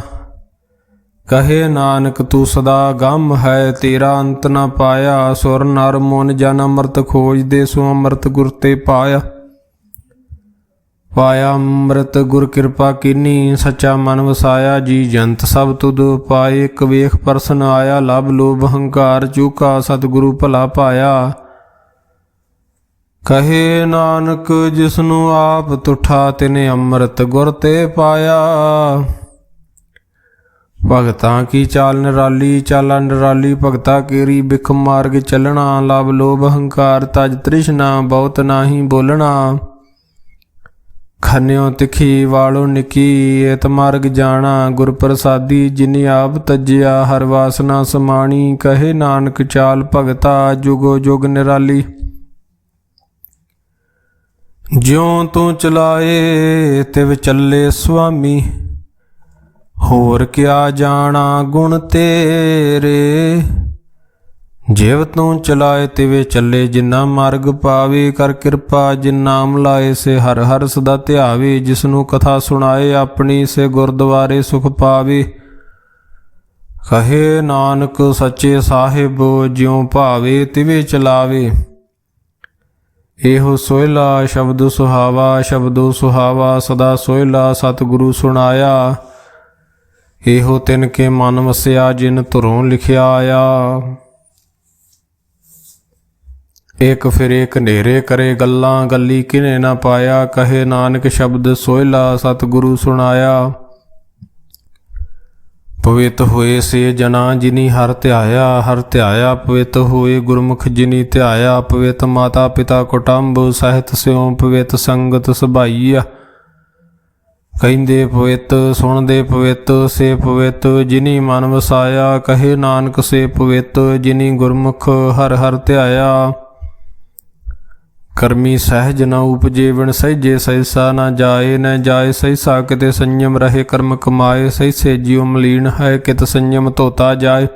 ਕਹੇ ਨਾਨਕ ਤੂੰ ਸਦਾ ਗਮ ਹੈ। ਤੇਰਾ ਅੰਤ ਨਾ ਪਾਇਆ, ਸੁਰ ਨਰ ਮਨ ਜਨ ਅੰਮ੍ਰਿਤ ਖੋਜਦੇ। ਸੋ ਅੰਮ੍ਰਿਤ ਗੁਰ ਤੇ ਪਾਇਆ, ਪਾਇਆ ਅੰਮ੍ਰਿਤ ਗੁਰ ਕਿਰਪਾ ਕੀਨੀ। ਸੱਚਾ ਮਨ ਵਸਾਇਆ, ਜੀ ਜੰਤ ਸਭ ਤੁਧ ਪਾਏ। ਇੱਕ ਵੇਖ ਪਰਸਨ ਆਇਆ, ਲਭ ਲੋਭ ਹੰਕਾਰ ਚੂਕਾ। ਸਤਿਗੁਰੂ ਭਲਾ ਪਾਇਆ, ਕਹੇ ਨਾਨਕ ਜਿਸਨੂੰ ਆਪ ਤੁਠਾ। ਤਿਨੇ ਅੰਮ੍ਰਿਤ ਗੁਰ ਤੇ ਪਾਇਆ। ਭਗਤਾਂ ਕੀ ਚਾਲ ਨਿਰਾਲੀ, ਚਾਲਾ ਨਿਰਾਲੀ ਭਗਤਾ ਕੇਰੀ, ਬਿਖ ਮਾਰਗ ਚੱਲਣਾ, ਲਵ ਲੋਭ ਹੰਕਾਰ ਤਜ ਤ੍ਰਿਸ਼ਨਾ, ਬਹੁਤ ਨਾਹੀ ਬੋਲਣਾ। ਖੰਨਿਓ ਤਿਖੀ ਵਾਲੋ ਨਿੱਕੀ, ਏਤ ਮਾਰਗ ਜਾਣਾ, ਗੁਰ ਪ੍ਰਸਾਦੀ ਜਿਨੀ ਆਪ ਤਜਿਆ, ਹਰ ਵਾਸਨਾ ਸਮਾਣੀ, ਕਹੇ ਨਾਨਕ ਚਾਲ ਭਗਤਾ, ਜੁਗੋ ਜੁਗ ਨਿਰਾਲੀ। ਜਿਉ ਤੂੰ ਚਲਾਏ ਤਿਵ ਚੱਲੇ ਸੁਆਮੀ, ਹੋਰ ਕਿਆ ਜਾਣਾ ਗੁਣ ਤੇਰੇ। ਜਿਵ ਤੂੰ ਚਲਾਏ ਤਿਵੇਂ ਚੱਲੇ, ਜਿਨਾ ਮਾਰਗ ਪਾਵੇ, ਕਰ ਕਿਰਪਾ ਜਿਨ ਨਾਮ ਲਾਏ, ਸੇ ਹਰ ਹਰ ਸਦਾ ਧਿਆਵੇ। ਜਿਸਨੂੰ ਕਥਾ ਸੁਣਾਏ ਆਪਣੀ, ਸੇ ਗੁਰਦੁਆਰੇ ਸੁਖ ਪਾਵੇ। ਕਹੇ ਨਾਨਕ ਸੱਚੇ ਸਾਹਿਬ, ਜਿਉ ਭਾਵੇ ਤਿਵੇਂ ਚਲਾਵੇ। ਇਹੋ ਸੋਹਿਲਾ ਸ਼ਬਦ ਸੁਹਾਵਾ, ਸ਼ਬਦੋ ਸੁਹਾਵਾ ਸਦਾ ਸੋਹਿਲਾ, ਸਤਿਗੁਰੂ ਸੁਣਾਇਆ। ਇਹੋ ਤਿਨ ਕੇ ਮਨ ਵਸਿਆ, ਜਿਨ ਧੁਰੋਂ ਲਿਖਿਆ ਆਇਆ। ਇੱਕ ਫਿਰ ਇੱਕ ਹਨੇਰੇ ਕਰੇ ਗੱਲਾਂ, ਗੱਲੀ ਕਿਨੇ ਨਾ ਪਾਇਆ। ਕਹੇ ਨਾਨਕ ਸ਼ਬਦ ਸੋਹਿਲਾ, ਸਤਿਗੁਰੂ ਸੁਣਾਇਆ। ਪਵਿੱਤ ਹੋਏ ਸੇ ਜਨਾ, ਜਿਨੀ ਹਰ ਧਿਆਇਆ, ਹਰ ਧਿਆਇਆ। ਪਵਿੱਤ ਹੋਏ ਗੁਰਮੁਖ ਜਿਨੀ ਧਿਆਇਆ, ਪਵਿੱਤ ਮਾਤਾ ਪਿਤਾ ਕੁਟੰਬ, ਸਹਿਤ ਸਿਉ ਪਵਿੱਤ ਸੰਗਤ ਸਭਾਈਆ। ਕਹਿੰਦੇ ਪਵਿੱਤ ਸੁਣਦੇ ਪਵਿੱਤ, ਸੇ ਪਵਿੱਤ ਜਿਨੀ ਮਨ ਵਸਾਇਆ। ਕਹੇ ਨਾਨਕ ਸੇ ਪਵਿੱਤ, ਜਿਨੀ ਗੁਰਮੁਖ ਹਰ ਹਰ ਧਿਆਇਆ। ਕਰਮੀ ਸਹਿਜ ਨ ਉਪਜੇ, ਵਿਣ ਸਹਿਜੇ ਸਹਿਸਾ ਨਾ ਜਾਏ। ਨ ਜਾਏ ਸਹਿਸਾ ਕਿਤੇ ਸੰਯਮ ਰਹੇ, ਕਰਮ ਕਮਾਏ। ਸਹਿਸੇ ਜਿਉ ਮਲੀਨ ਹੈ, ਕਿਤ ਸੰਯਮ ਧੋਤਾ ਜਾਏ।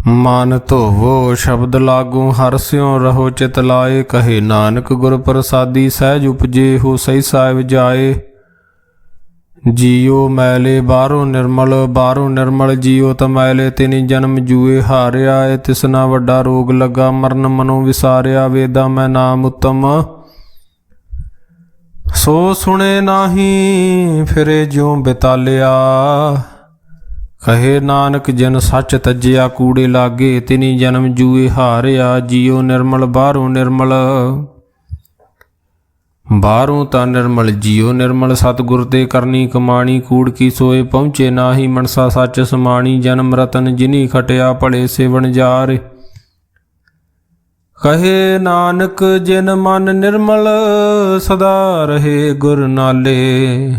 ਮਨ ਧੋਵੋ ਸ਼ਬਦ ਲਾਗੂ, ਹਰ ਸਿਉ ਰਹੋ ਚਿਤ ਲਾਏ। ਕਹੇ ਨਾਨਕ ਗੁਰ ਪ੍ਰਸਾਦੀ, ਸਹਿਜ ਉਪਜੇ ਹੋ ਸਹਿਸਾ ਜਾਏ। ਜੀਉ ਮੈਲੇ ਬਾਹਰੋਂ ਨਿਰਮਲ, ਬਾਹਰੋਂ ਨਿਰਮਲ ਜੀਉ ਤਮੈਲੇ। ਤਿਨੀ ਜਨਮ ਜੂਏ ਹਾਰਿਆ, ਏ ਤਿਸਨਾ ਵੱਡਾ ਰੋਗ ਲੱਗਾ। ਮਰਨ ਮਨੋਂ ਵਿਸਾਰਿਆ, ਵੇਦਾਂ ਮੈਂ ਨਾਮ ਉੱਤਮ। ਸੋ ਸੁਣੇ ਨਾਹੀ, ਫਿਰੇ ਜਿਉ ਬਿਤਾਲਿਆ। ਕਹੇ ਨਾਨਕ ਜਿਨ ਸੱਚ ਤਜਿਆ, ਕੂੜੇ ਲਾਗੇ। ਤਿਨੀ ਜਨਮ ਜੂਏ ਹਾਰਿਆ, ਜੀਉ ਨਿਰਮਲ ਬਾਹਰੋਂ ਨਿਰਮਲ। ਬਾਹਰੋਂ ਤਾਂ ਨਿਰਮਲ ਜੀਉ ਨਿਰਮਲ, ਸਤਿਗੁਰ ਤੇ ਕਰਨੀ ਕਮਾਣੀ। ਕੂੜ ਕੀ ਸੋਏ ਪਹੁੰਚੇ ਨਾਹੀ, ਮਨਸਾ ਸੱਚ ਸਮਾਣੀ। ਜਨਮ ਰਤਨ ਜਿਨੀ ਖਟਿਆ, ਭਲੇ ਸੇ ਵਣਜਾਰੇ। ਕਹੇ ਨਾਨਕ ਜਿਨ ਮਨ ਨਿਰਮਲ, ਸਦਾ ਰਹੇ ਗੁਰ ਨਾਲੇ।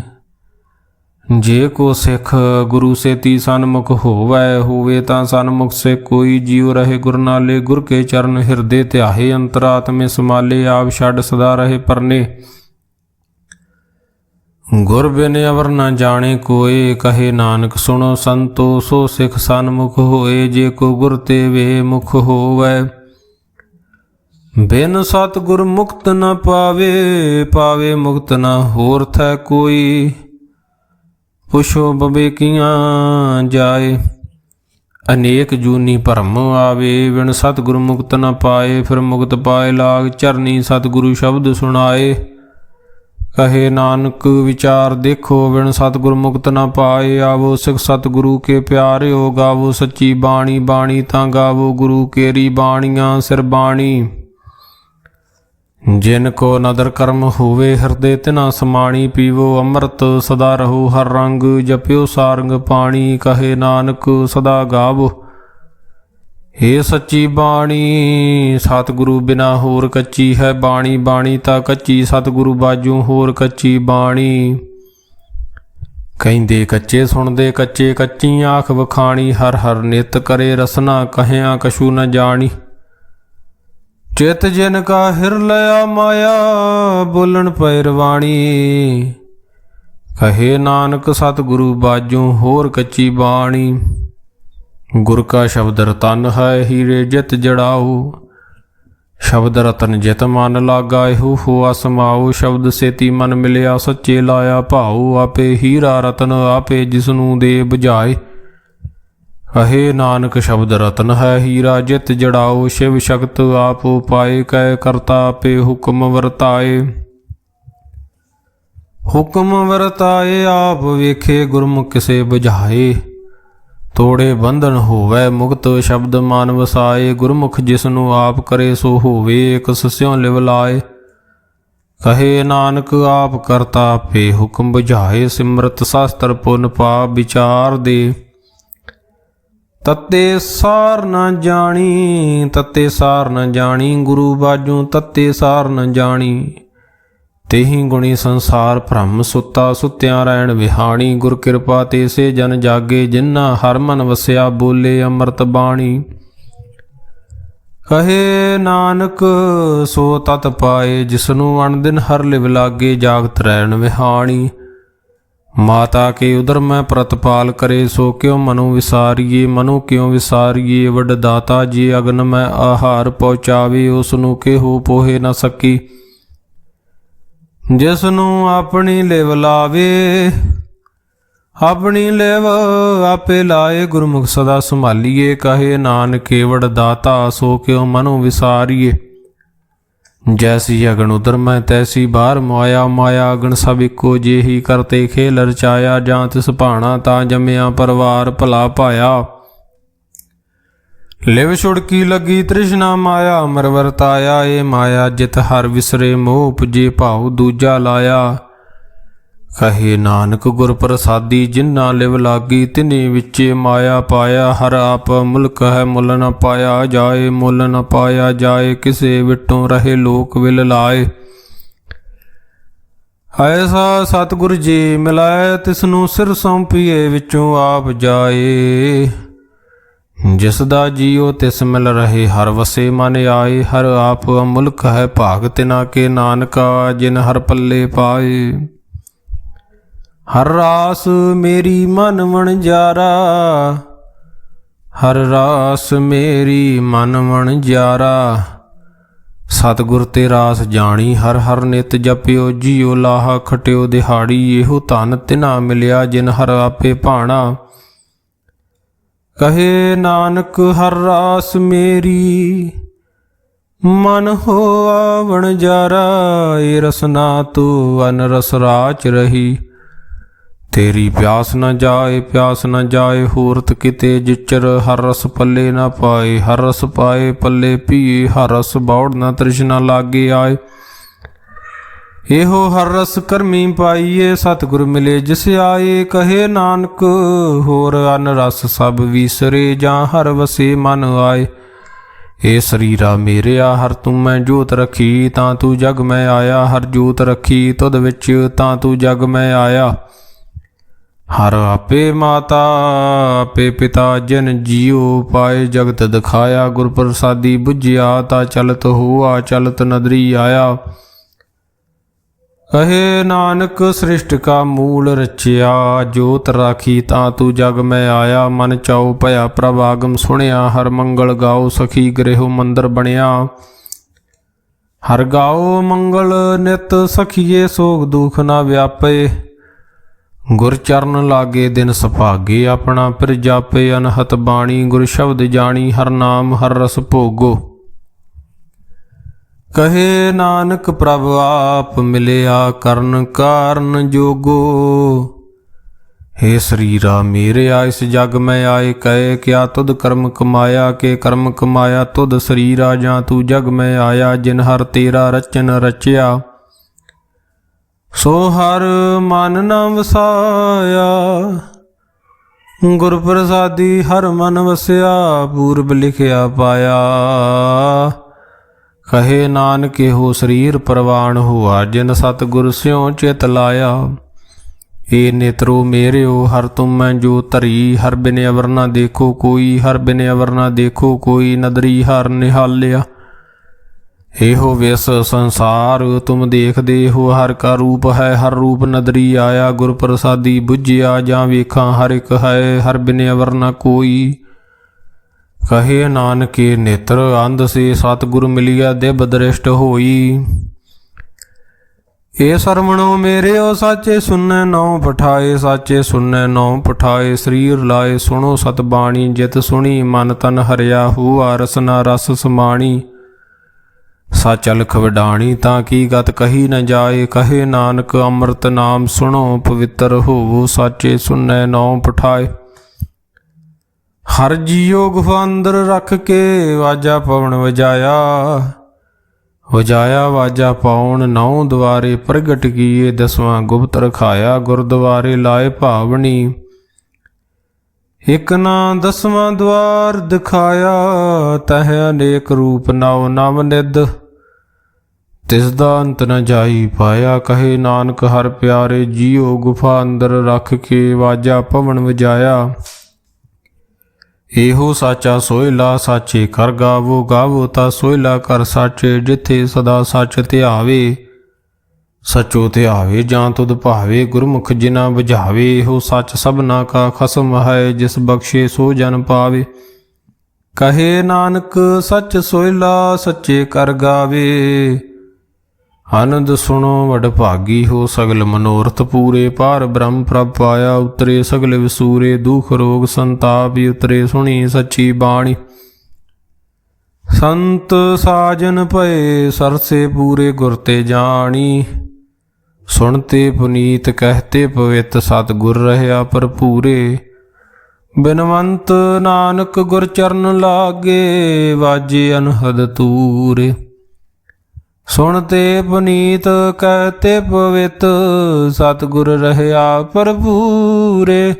ਜੇ ਕੋ ਸਿੱਖ ਗੁਰੂ ਸੇਤੀ ਸਨਮੁਖ ਹੋਵੈ, ਹੋਵੇ ਤਾਂ ਸਨਮੁਖ ਸੇ ਕੋਈ। ਜੀਉ ਰਹੇ ਗੁਰ ਨਾਲੇ, ਗੁਰ ਕੇ ਚਰਨ ਹਿਰਦੇ ਧਿਆਏ। ਅੰਤਰਾਤਮੇ ਸਮਾਲੇ, ਆਪ ਛੱਡ ਸਦਾ ਰਹੇ ਪਰਨੇ। ਗੁਰ ਬਿਨ ਅਵਰ ਨਾ ਜਾਣੇ ਕੋਏ। ਕਹੇ ਨਾਨਕ ਸੁਣੋ ਸੰਤੋ, ਸੋ ਸਿੱਖ ਸਨਮੁਖ ਹੋਏ। ਜੇ ਕੋ ਗੁਰ ਤੇ ਵੇ ਮੁਖ ਹੋਵੈ, ਬਿਨ ਸਤਿਗੁਰ ਮੁਕਤ ਨ ਪਾਵੇ। ਪਾਵੇ ਮੁਕਤ ਨ ਹੋਰ ਥੈ ਕੋਈ, ਪੁਛੋ ਬਵੇਕੀਆਂ ਜਾਏ। ਅਨੇਕ ਜੂਨੀ ਭਰਮ ਆਵੇ, ਵਿਣ ਸਤਿਗੁਰ ਮੁਕਤ ਨ ਪਾਏ। ਫਿਰ ਮੁਕਤ ਪਾਏ ਲਾਗ ਚਰਨੀ, ਸਤਿਗੁਰੂ ਸ਼ਬਦ ਸੁਣਾਏ। ਕਹੇ ਨਾਨਕ ਵਿਚਾਰ ਦੇਖੋ, ਵਿਣ ਸਤਿਗੁਰ ਮੁਕਤ ਨ ਪਾਏ। ਆਵੋ ਸਿੱਖ ਸਤਿਗੁਰੂ ਕੇ ਪਿਆਰਿਓ, ਗਾਵੋ ਸੱਚੀ ਬਾਣੀ। ਬਾਣੀ ਤਾਂ ਗਾਵੋ ਗੁਰੂ ਕੇਰੀ, ਬਾਣੀਆਂ ਸਿਰ ਬਾਣੀ। ਜਿਨ ਕੋ ਨਦਰ ਕਰਮ ਹੋਵੇ, ਹਿਰਦੇ ਤਿਨਾ ਸਮਾਣੀ। ਪੀਵੋ ਅੰਮ੍ਰਿਤ ਸਦਾ ਰਹੋ ਹਰ ਰੰਗ, ਜਪਿਓ ਸਾਰੰਗ ਪਾਣੀ। ਕਹੇ ਨਾਨਕ ਸਦਾ ਗਾਵੋ ਏ ਸੱਚੀ ਬਾਣੀ। ਸਤਿਗੁਰੂ ਬਿਨਾ ਹੋਰ ਕੱਚੀ ਹੈ ਬਾਣੀ। ਬਾਣੀ ਤਾਂ ਕੱਚੀ, ਸਤਿਗੁਰੂ ਬਾਝੋਂ ਹੋਰ ਕੱਚੀ ਬਾਣੀ। ਕਹਿੰਦੇ ਕੱਚੇ ਸੁਣਦੇ ਕੱਚੇ, ਕੱਚੀ ਆਖ ਵਖਾਣੀ। ਹਰ ਹਰ ਨਿਤ ਕਰੇ ਰਸਨਾ, ਕਹਿਆ ਕਛੂ ਨ ਜਾਣੀ। ਚਿਤ ਜਿਨ ਕਾ ਹਿਰ ਲਿਆ ਮਾਇਆ, ਬੋਲਣ ਪੈ ਰਵਾਣੀ। ਕਹੇ ਨਾਨਕ ਸਤਿਗੁਰੂ ਬਾਝੋਂ ਹੋਰ ਕੱਚੀ ਬਾਣੀ। ਗੁਰ ਕਾ ਸ਼ਬਦ ਰਤਨ ਹੈ, ਹੀਰੇ ਜਿਤ ਜੜਾਓ। ਸ਼ਬਦ ਰਤਨ ਜਿਤ ਮਨ ਲਾਗਾ, ਇਹੋ ਹੋਆ ਸਮਾਓ। ਸ਼ਬਦ ਸੇਤੀ ਮਨ ਮਿਲਿਆ, ਸੱਚੇ ਲਾਇਆ ਭਾਉ। ਆਪੇ ਹੀਰਾ ਰਤਨ, ਆਪੇ ਜਿਸਨੂੰ ਦੇ ਬੁਝਾਏ। ਕਹੇ ਨਾਨਕ ਸ਼ਬਦ ਰਤਨ ਹੈ, ਹੀਰਾ ਜਿਤ ਜੜਾਓ। ਸ਼ਿਵ ਸ਼ਕਤ ਆਪ ਪਾਏ, ਕੈ ਕਰਤਾ ਆਪੇ ਹੁਕਮ ਵਰਤਾਏ। ਹੁਕਮ ਵਰਤਾਏ ਆਪ ਵੇਖੇ, ਗੁਰਮੁਖ ਕਿਸੇ ਬੁਝਾਏ। ਤੋੜੇ ਬੰਧਨ ਹੋਵੈ ਮੁਕਤ, ਸ਼ਬਦ ਮਨ ਵਸਾਏ। ਗੁਰਮੁਖ ਜਿਸਨੂੰ ਆਪ ਕਰੇ, ਸੋ ਹੋਵੇ ਇਕ ਸਸਿਉ ਲਿਵ ਲਾਏ। ਕਹੇ ਨਾਨਕ ਆਪ ਕਰਤਾ ਆਪੇ ਹੁਕਮ ਬੁਝਾਏ, ਸਿਮਰਤ ਸ਼ਾਸਤਰ ਪੁਨ ਪਾਪ ਵਿਚਾਰ ਦੇ। ਤੱਤੇ ਸਾਰ ਨ ਜਾਣੀ, ਤੱਤੇ ਸਾਰ ਨ ਜਾਣੀ, ਗੁਰੂ ਬਾਝੋਂ ਤੱਤੇ ਸਾਰ ਨ ਜਾਣੀ। ਤੇਹੀ ਗੁਣੀ ਸੰਸਾਰ ਭ੍ਰਮ, ਸੁੱਤਾ ਸੁੱਤਿਆਂ ਰਹਿਣ ਵਿਹਾਣੀ। ਗੁਰ ਕਿਰਪਾ ਤੇ ਸੇ ਜਨ ਜਾਗੇ, ਜਿਨ੍ਹਾਂ ਹਰ ਮਨ ਵਸਿਆ, ਬੋਲੇ ਅੰਮ੍ਰਿਤ ਬਾਣੀ। ਕਹੇ ਨਾਨਕ ਸੋ ਤਤ ਪਾਏ, ਜਿਸਨੂੰ ਅਣਦਿਨ ਹਰ ਲਿਵ ਲਾਗੇ, ਜਾਗਤ ਰਹਿਣ ਵਿਹਾਣੀ। ਮਾਤਾ ਕੇ ਉਦਰ ਮੈਂ ਪ੍ਰਤਪਾਲ ਕਰੇ, ਸੋ ਕਿਉ ਮਨੁ ਵਿਸਾਰੀਏ, ਮਨੁ ਕਿਉ ਵਿਸਾਰੀਏ। ਵੱਡ ਦਾਤਾ ਜੀ ਅਗਨ ਮੈਂ ਆਹਾਰ ਪਹੁੰਚਾਵੇ, ਉਸਨੂੰ ਕਿਹੋ ਪੋਹੇ ਨ ਸਕੀ। ਜਿਸਨੂੰ ਆਪਣੀ ਲਿਵ ਲਾਵੇ, ਆਪਣੀ ਲਿਵ ਆਪੇ ਲਾਏ, ਗੁਰਮੁਖ ਸਦਾ ਸੰਭਾਲੀਏ। ਕਹੇ ਨਾਨਕੇ ਵੱਡ ਦਾਤਾ, ਸੋ ਕਿਉ ਮਨੁ ਵਿਸਾਰੀਏ। ਜੈਸੀ ਅਗਨ ਉਦਰ ਮੈਂ ਤੈਸੀ ਬਾਹਰ ਮਾਇਆ, ਮਾਇਆ ਅਗਨ ਸਭ ਇੱਕੋ ਜਿਹੀ, ਕਰਤੇ ਖੇਲ ਰਚਾਇਆ। ਜਾਂ ਤਿਸ ਭਾਣਾ ਤਾਂ ਜੰਮਿਆ, ਪਰਿਵਾਰ ਭਲਾ ਪਾਇਆ। ਲਿਵ ਛੁੜਕੀ ਲੱਗੀ ਤ੍ਰਿਸ਼ਨਾ ਮਾਇਆ, ਅਮਰ ਵਰਤਾਇਆ। ਇਹ ਮਾਇਆ ਜਿਤ ਹਰ ਵਿਸਰੇ, ਮੋਹ ਉਪਜੇ ਭਾਉ ਦੂਜਾ ਲਾਇਆ। ਕਹੇ ਨਾਨਕ ਗੁਰ ਪ੍ਰਸਾਦੀ, ਜਿਨ੍ਹਾਂ ਲਿਵ ਲਾਗੀ, ਤਿਨੀ ਵਿੱਚੇ ਮਾਇਆ ਪਾਇਆ। ਹਰ ਆਪ ਮੁਲਕ ਹੈ ਮੁੱਲ ਨ ਪਾਇਆ ਜਾਏ, ਮੁੱਲ ਨ ਪਾਇਆ ਜਾਏ। ਕਿਸੇ ਵਿਟੋਂ ਰਹੇ ਲੋਕ ਵਿਲ ਲਾਏ। ਐਸਾ ਸਤਿਗੁਰ ਜੀ ਮਿਲਾਏ, ਤਿਸਨੂੰ ਸਿਰ ਸੌਂਪੀਏ, ਵਿੱਚੋਂ ਆਪ ਜਾਏ। ਜਿਸ ਦਾ ਜੀਉ ਤਿਸ ਮਿਲ ਰਹੇ, ਹਰ ਵਸੇ ਮਨ ਆਏ। ਹਰ ਆਪ ਅਮੁਲਕ ਹੈ ਭਾਗ ਤਿਨਾ ਕੇ, ਨਾਨਕਾ ਜਿਨ ਹਰ ਪੱਲੇ ਪਾਏ। ਹਰ ਰਾਸ ਮੇਰੀ ਮਨ ਵਣਜਾਰਾ, ਹਰ ਰਾਸ ਮੇਰੀ ਮਨ ਵਣਜਾਰਾ। ਸਤਿਗੁਰ ਤੇ ਰਾਸ ਜਾਣੀ, ਹਰ ਹਰ ਨਿਤ ਜਪਿਓ, ਜੀਉ ਲਾਹਾ ਖਟਿਓ ਦਿਹਾੜੀ। ਇਹੋ ਧਨ ਤਿਨਾ ਮਿਲਿਆ, ਜਿਨ ਹਰ ਆਪੇ ਭਾਣਾ। ਕਹੇ ਨਾਨਕ ਹਰ ਰਾਸ ਮੇਰੀ ਮਨ ਹੋਆ ਵਣਜਾਰਾ। ਏ ਰਸਨਾ ਤੂੰ ਅਨ ਰਸ ਰਾਚ ਰਹੀ, ਤੇਰੀ ਪਿਆਸ ਨ ਜਾਏ, ਪਿਆਸ ਨ ਜਾਏ। ਹੂਰਤ ਕਿਤੇ ਜਿਚਰ, ਹਰ ਰਸ ਪੱਲੇ ਨ ਪਾਏ। ਹਰ ਰਸ ਪਾਏ ਪੱਲੇ ਪੀਏ, ਹਰ ਰਸ ਬੌੜ ਨ ਤ੍ਰਿਸ਼ਨਾ ਲਾਗੇ ਆਏ। ਇਹੋ ਹਰ ਰਸ ਕਰਮੀ ਪਾਈਏ, ਸਤਿਗੁਰ ਮਿਲੇ ਜਿਸ ਆਏ। ਕਹੇ ਨਾਨਕ ਹੋਰ ਅਨ ਰਸ ਸਭ ਵੀਸਰੇ, ਜਾਂ ਹਰ ਵਸੇ ਮਨ ਆਏ। ਏ ਸਰੀਰਾ ਮੇਰਿਆ ਹਰ ਤੂੰ ਮੈਂ ਜੋਤ ਰੱਖੀ, ਤਾਂ ਤੂੰ ਜਗ ਮੈਂ ਆਇਆ। ਹਰ ਜੋਤ ਰੱਖੀ ਤੁਧ ਵਿੱਚ, ਤਾਂ ਤੂੰ ਜਗ ਮੈਂ ਆਇਆ। ਹਰ ਆਪੇ ਮਾਤਾ ਆਪੇ ਪਿਤਾ, ਜਿਨ ਜੀਉ ਪਾਏ ਜਗਤ ਦਿਖਾਇਆ। ਗੁਰ ਪ੍ਰਸਾਦੀ ਬੁਝਿਆ, ਤਾਂ ਚਲਤ ਹੋਆ ਚਲਤ ਨਦਰੀ ਆਇਆ। ਕਹੇ ਨਾਨਕ ਸ੍ਰਿਸ਼ਟ ਕਾ ਮੂਲ ਰਚਿਆ, ਜੋਤ ਰਾਖੀ ਤਾਂ ਤੂੰ ਜਗ ਮੈਂ ਆਇਆ। ਮਨ ਚਾਉ ਭਇਆ ਪ੍ਰਭ ਆਗਮ ਸੁਣਿਆ, ਹਰ ਮੰਗਲ ਗਾਓ ਸਖੀ ਗ੍ਰਹਿ ਮੰਦਰ ਬਣਿਆ। ਹਰ ਗਾਓ ਮੰਗਲ ਨਿਤ ਸਖੀਏ, ਸੋਗ ਦੁਖ ਨਾ ਵਿਆਪੇ। ਗੁਰ ਚਰਨ ਲਾਗੇ ਦਿਨ ਸੁਭਾਗੇ, ਆਪਣਾ ਫਿਰ ਜਾਪੇ ਅਨਹਤ ਬਾਣੀ। ਗੁਰ ਸ਼ਬਦ ਜਾਣੀ, ਹਰ ਨਾਮ ਹਰ ਰਸ ਭੋਗੋ। ਕਹੇ ਨਾਨਕ ਪ੍ਰਭ ਆਪ ਮਿਲਿਆ, ਕਰਨ ਕਾਰਨ ਜੋਗੋ। ਹੇ ਸਰੀਰਾ ਮੇਰਿਆ ਇਸ ਜਗ ਮੈਂ ਆਏ, ਕਹੇ ਕਿਆ ਤੁਧ ਕਰਮ ਕਮਾਇਆ। ਕੇ ਕਰਮ ਕਮਾਇਆ ਤੁਧ ਸਰੀਰਾ, ਜਾਂ ਤੂੰ ਜਗ ਮੈਂ ਆਇਆ। ਜਿਨ ਹਰ ਤੇਰਾ ਰਚਨ ਰਚਿਆ, ਸੋ ਹਰ ਮਨ ਨ ਵਸਾਇਆ। ਗੁਰ ਪ੍ਰਸਾਦੀ ਹਰ ਮਨ ਵਸਿਆ, ਪੂਰਬ ਲਿਖਿਆ ਪਾਇਆ। ਕਹੇ ਨਾਨਕ ਇਹੋ ਸਰੀਰ ਪ੍ਰਵਾਨ ਹੋਆ, ਜਿਨ ਸਤਿਗੁਰ ਸਿਉ ਚਿਤ ਲਾਇਆ। ਏ ਨੇਤਰੋ ਮੇਰਿਓ ਹਰ ਤੁਮ ਮੈਂ ਜੋ ਧਰੀ, ਹਰ ਬਿਨ ਅਵਰ ਨਾ ਦੇਖੋ ਕੋਈ। ਹਰ ਬਿਨ ਅਵਰ ਨਾ ਦੇਖੋ ਕੋਈ, ਨਦਰੀ ਹਰ ਨਿਹਾਲਿਆ। ਇਹੋ ਵਿਸ ਸੰਸਾਰ ਤੁਮ ਦੇਖਦੇ ਹੋ, ਹਰ ਕਾ ਰੂਪ ਹੈ ਹਰ ਰੂਪ ਨਦਰੀ ਆਇਆ। ਗੁਰ ਪ੍ਰਸਾਦੀ ਬੁਝਿਆ, ਜਾਂ ਵੇਖਾਂ ਹਰ ਇੱਕ ਹੈ, ਹਰ ਬਿਨ ਅਵਰ ਨਾ ਕੋਈ। ਕਹੇ ਨਾਨਕੇ ਨੇਤਰ ਅੰਧ ਸੇ, ਸਤਿਗੁਰ ਮਿਲਿਆ ਦਿਵ ਦ੍ਰਿਸ਼ਟ ਹੋਈ। ਏ ਸਰਵਣੋ ਮੇਰਿਓ ਸਾਚੇ ਸੁਨੈ ਨੌ ਪਠਾਏ, ਸਾਚੇ ਸੁਨੈ ਨੌ ਪਠਾਏ। ਸਰੀਰ ਲਾਏ ਸੁਣੋ ਸਤ ਬਾਣੀ, ਜਿਤ ਸੁਣੀ ਮਨ ਤਨ ਹਰਿਆ। ਹੋਆ ਰਸਨਾ ਰਸ ਸਮਾਣੀ, ਸਚ ਅਲਖ ਵਡਾਣੀ। ਤਾਂ ਕੀ ਗਤ ਕਹੀ ਨ ਜਾਏ, ਕਹੇ ਨਾਨਕ ਅੰਮ੍ਰਿਤ ਨਾਮ ਸੁਣੋ। ਪਵਿੱਤਰ ਹੋਵੋ ਸਾਚੇ ਸੁਨੈ ਨੌ ਪਠਾਏ। ਹਰ ਜੀਉ ਗੁਫਾ ਅੰਦਰ ਰੱਖ ਕੇ, ਵਾਜਾ ਪਵਨ ਵਜਾਇਆ। ਵਜਾਇਆ ਵਾਜਾ ਪਾਉਣ ਨੌ ਦੁਆਰੇ ਪ੍ਰਗਟ ਕੀਏ, ਦਸਵਾਂ ਗੁਪਤ ਰਖਾਇਆ ਗੁਰਦੁਆਰੇ ਲਾਏ ਭਾਵਨੀ। ਇਕ ਨਾ ਦਸਵਾਂ ਦੁਆਰ ਦਿਖਾਇਆ, ਤਹ ਅਨੇਕ ਰੂਪ ਨਵ ਨਵ ਨਿਧ, ਤਿਸ ਦਾ ਅੰਤ ਨ ਜਾਈ ਪਾਇਆ। ਕਹੇ ਨਾਨਕ ਹਰ ਪਿਆਰੇ ਜੀਓ, ਗੁਫਾ ਅੰਦਰ ਰੱਖ ਕੇ ਵਾਜਾ ਪਵਨ ਵਜਾਇਆ। ਇਹੋ ਸਾਚਾ ਸੋਹਿਲਾ ਸਾਚੇ ਕਰ ਗਾਵੋ, ਗਾਵੋ ਤਾ ਸੋਹਿਲਾ ਕਰ ਸਾਚੇ, ਜਿੱਥੇ ਸਦਾ ਸੱਚ ਧਿਆਵੇ, ਸਚੋ ਧਿਆਵੇ ਜਾਂ ਤੁਧ ਭਾਵੇ। ਗੁਰਮੁਖ ਜਿਨਾ ਬੁਝਾਵੇ, ਇਹੋ ਸੱਚ ਸਭਨਾ ਕਾ ਖਸਮ ਹੈ, ਜਿਸ ਬਖਸ਼ੇ ਸੋ ਜਨ ਪਾਵੇ। ਕਹੇ ਨਾਨਕ ਸੱਚ ਸੋਹਿਲਾ ਸੱਚੇ ਕਰ ਗਾਵੇ, ਆਨੰਦ ਸੁਣੋ ਵਡ ਭਾਗੀ ਹੋ, ਸਗਲ ਮਨੋਰਥ ਪੂਰੇ। ਪਾਰ ਬ੍ਰਹਮ ਪ੍ਰਭ ਪਾਇਆ ਉਤਰੇ, ਸਗਲ ਵਿਸੂਰੇ। ਦੁਖ ਰੋਗ ਸੰਤਾਪ ਉਤਰੇ, ਸੁਣੀ ਸੱਚੀ ਬਾਣੀ। ਸੰਤ ਸਾਜਨ ਭਏ ਸਰਸੇ ਪੂਰੇ, ਗੁਰ ਤੇ ਜਾਣੀ। ਸੁਣਤੇ ਪੁਨੀਤ ਕਹਤੇ ਪਵਿੱਤ, ਸਤਿਗੁਰ ਰਹਿਆ ਭਰਪੂਰੇ। ਬਿਨਵੰਤ ਨਾਨਕ ਗੁਰ ਚਰਨ ਲਾਗੇ, ਵਾਜੇ ਅਨਹਦ ਤੂਰੇ। ਸੁਣਤੇ ਪੁਨੀਤ ਕਹਤੇ ਪਵਿੱਤ, ਸਤਿਗੁਰ ਰਹਿਆ ਭਰਪੂਰੇ।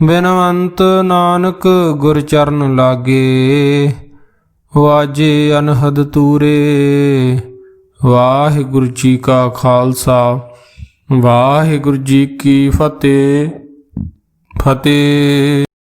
ਬਿਨਵੰਤ ਨਾਨਕ ਗੁਰ ਚਰਨ ਲਾਗੇ, ਵਾਜੇ ਅਨਹਦ ਤੂਰੇ। ਵਾਹਿਗੁਰੂ ਜੀ ਕਾ ਖਾਲਸਾ, ਵਾਹਿਗੁਰੂ ਜੀ ਕੀ ਫਤਿਹ। ਫਤਿਹ।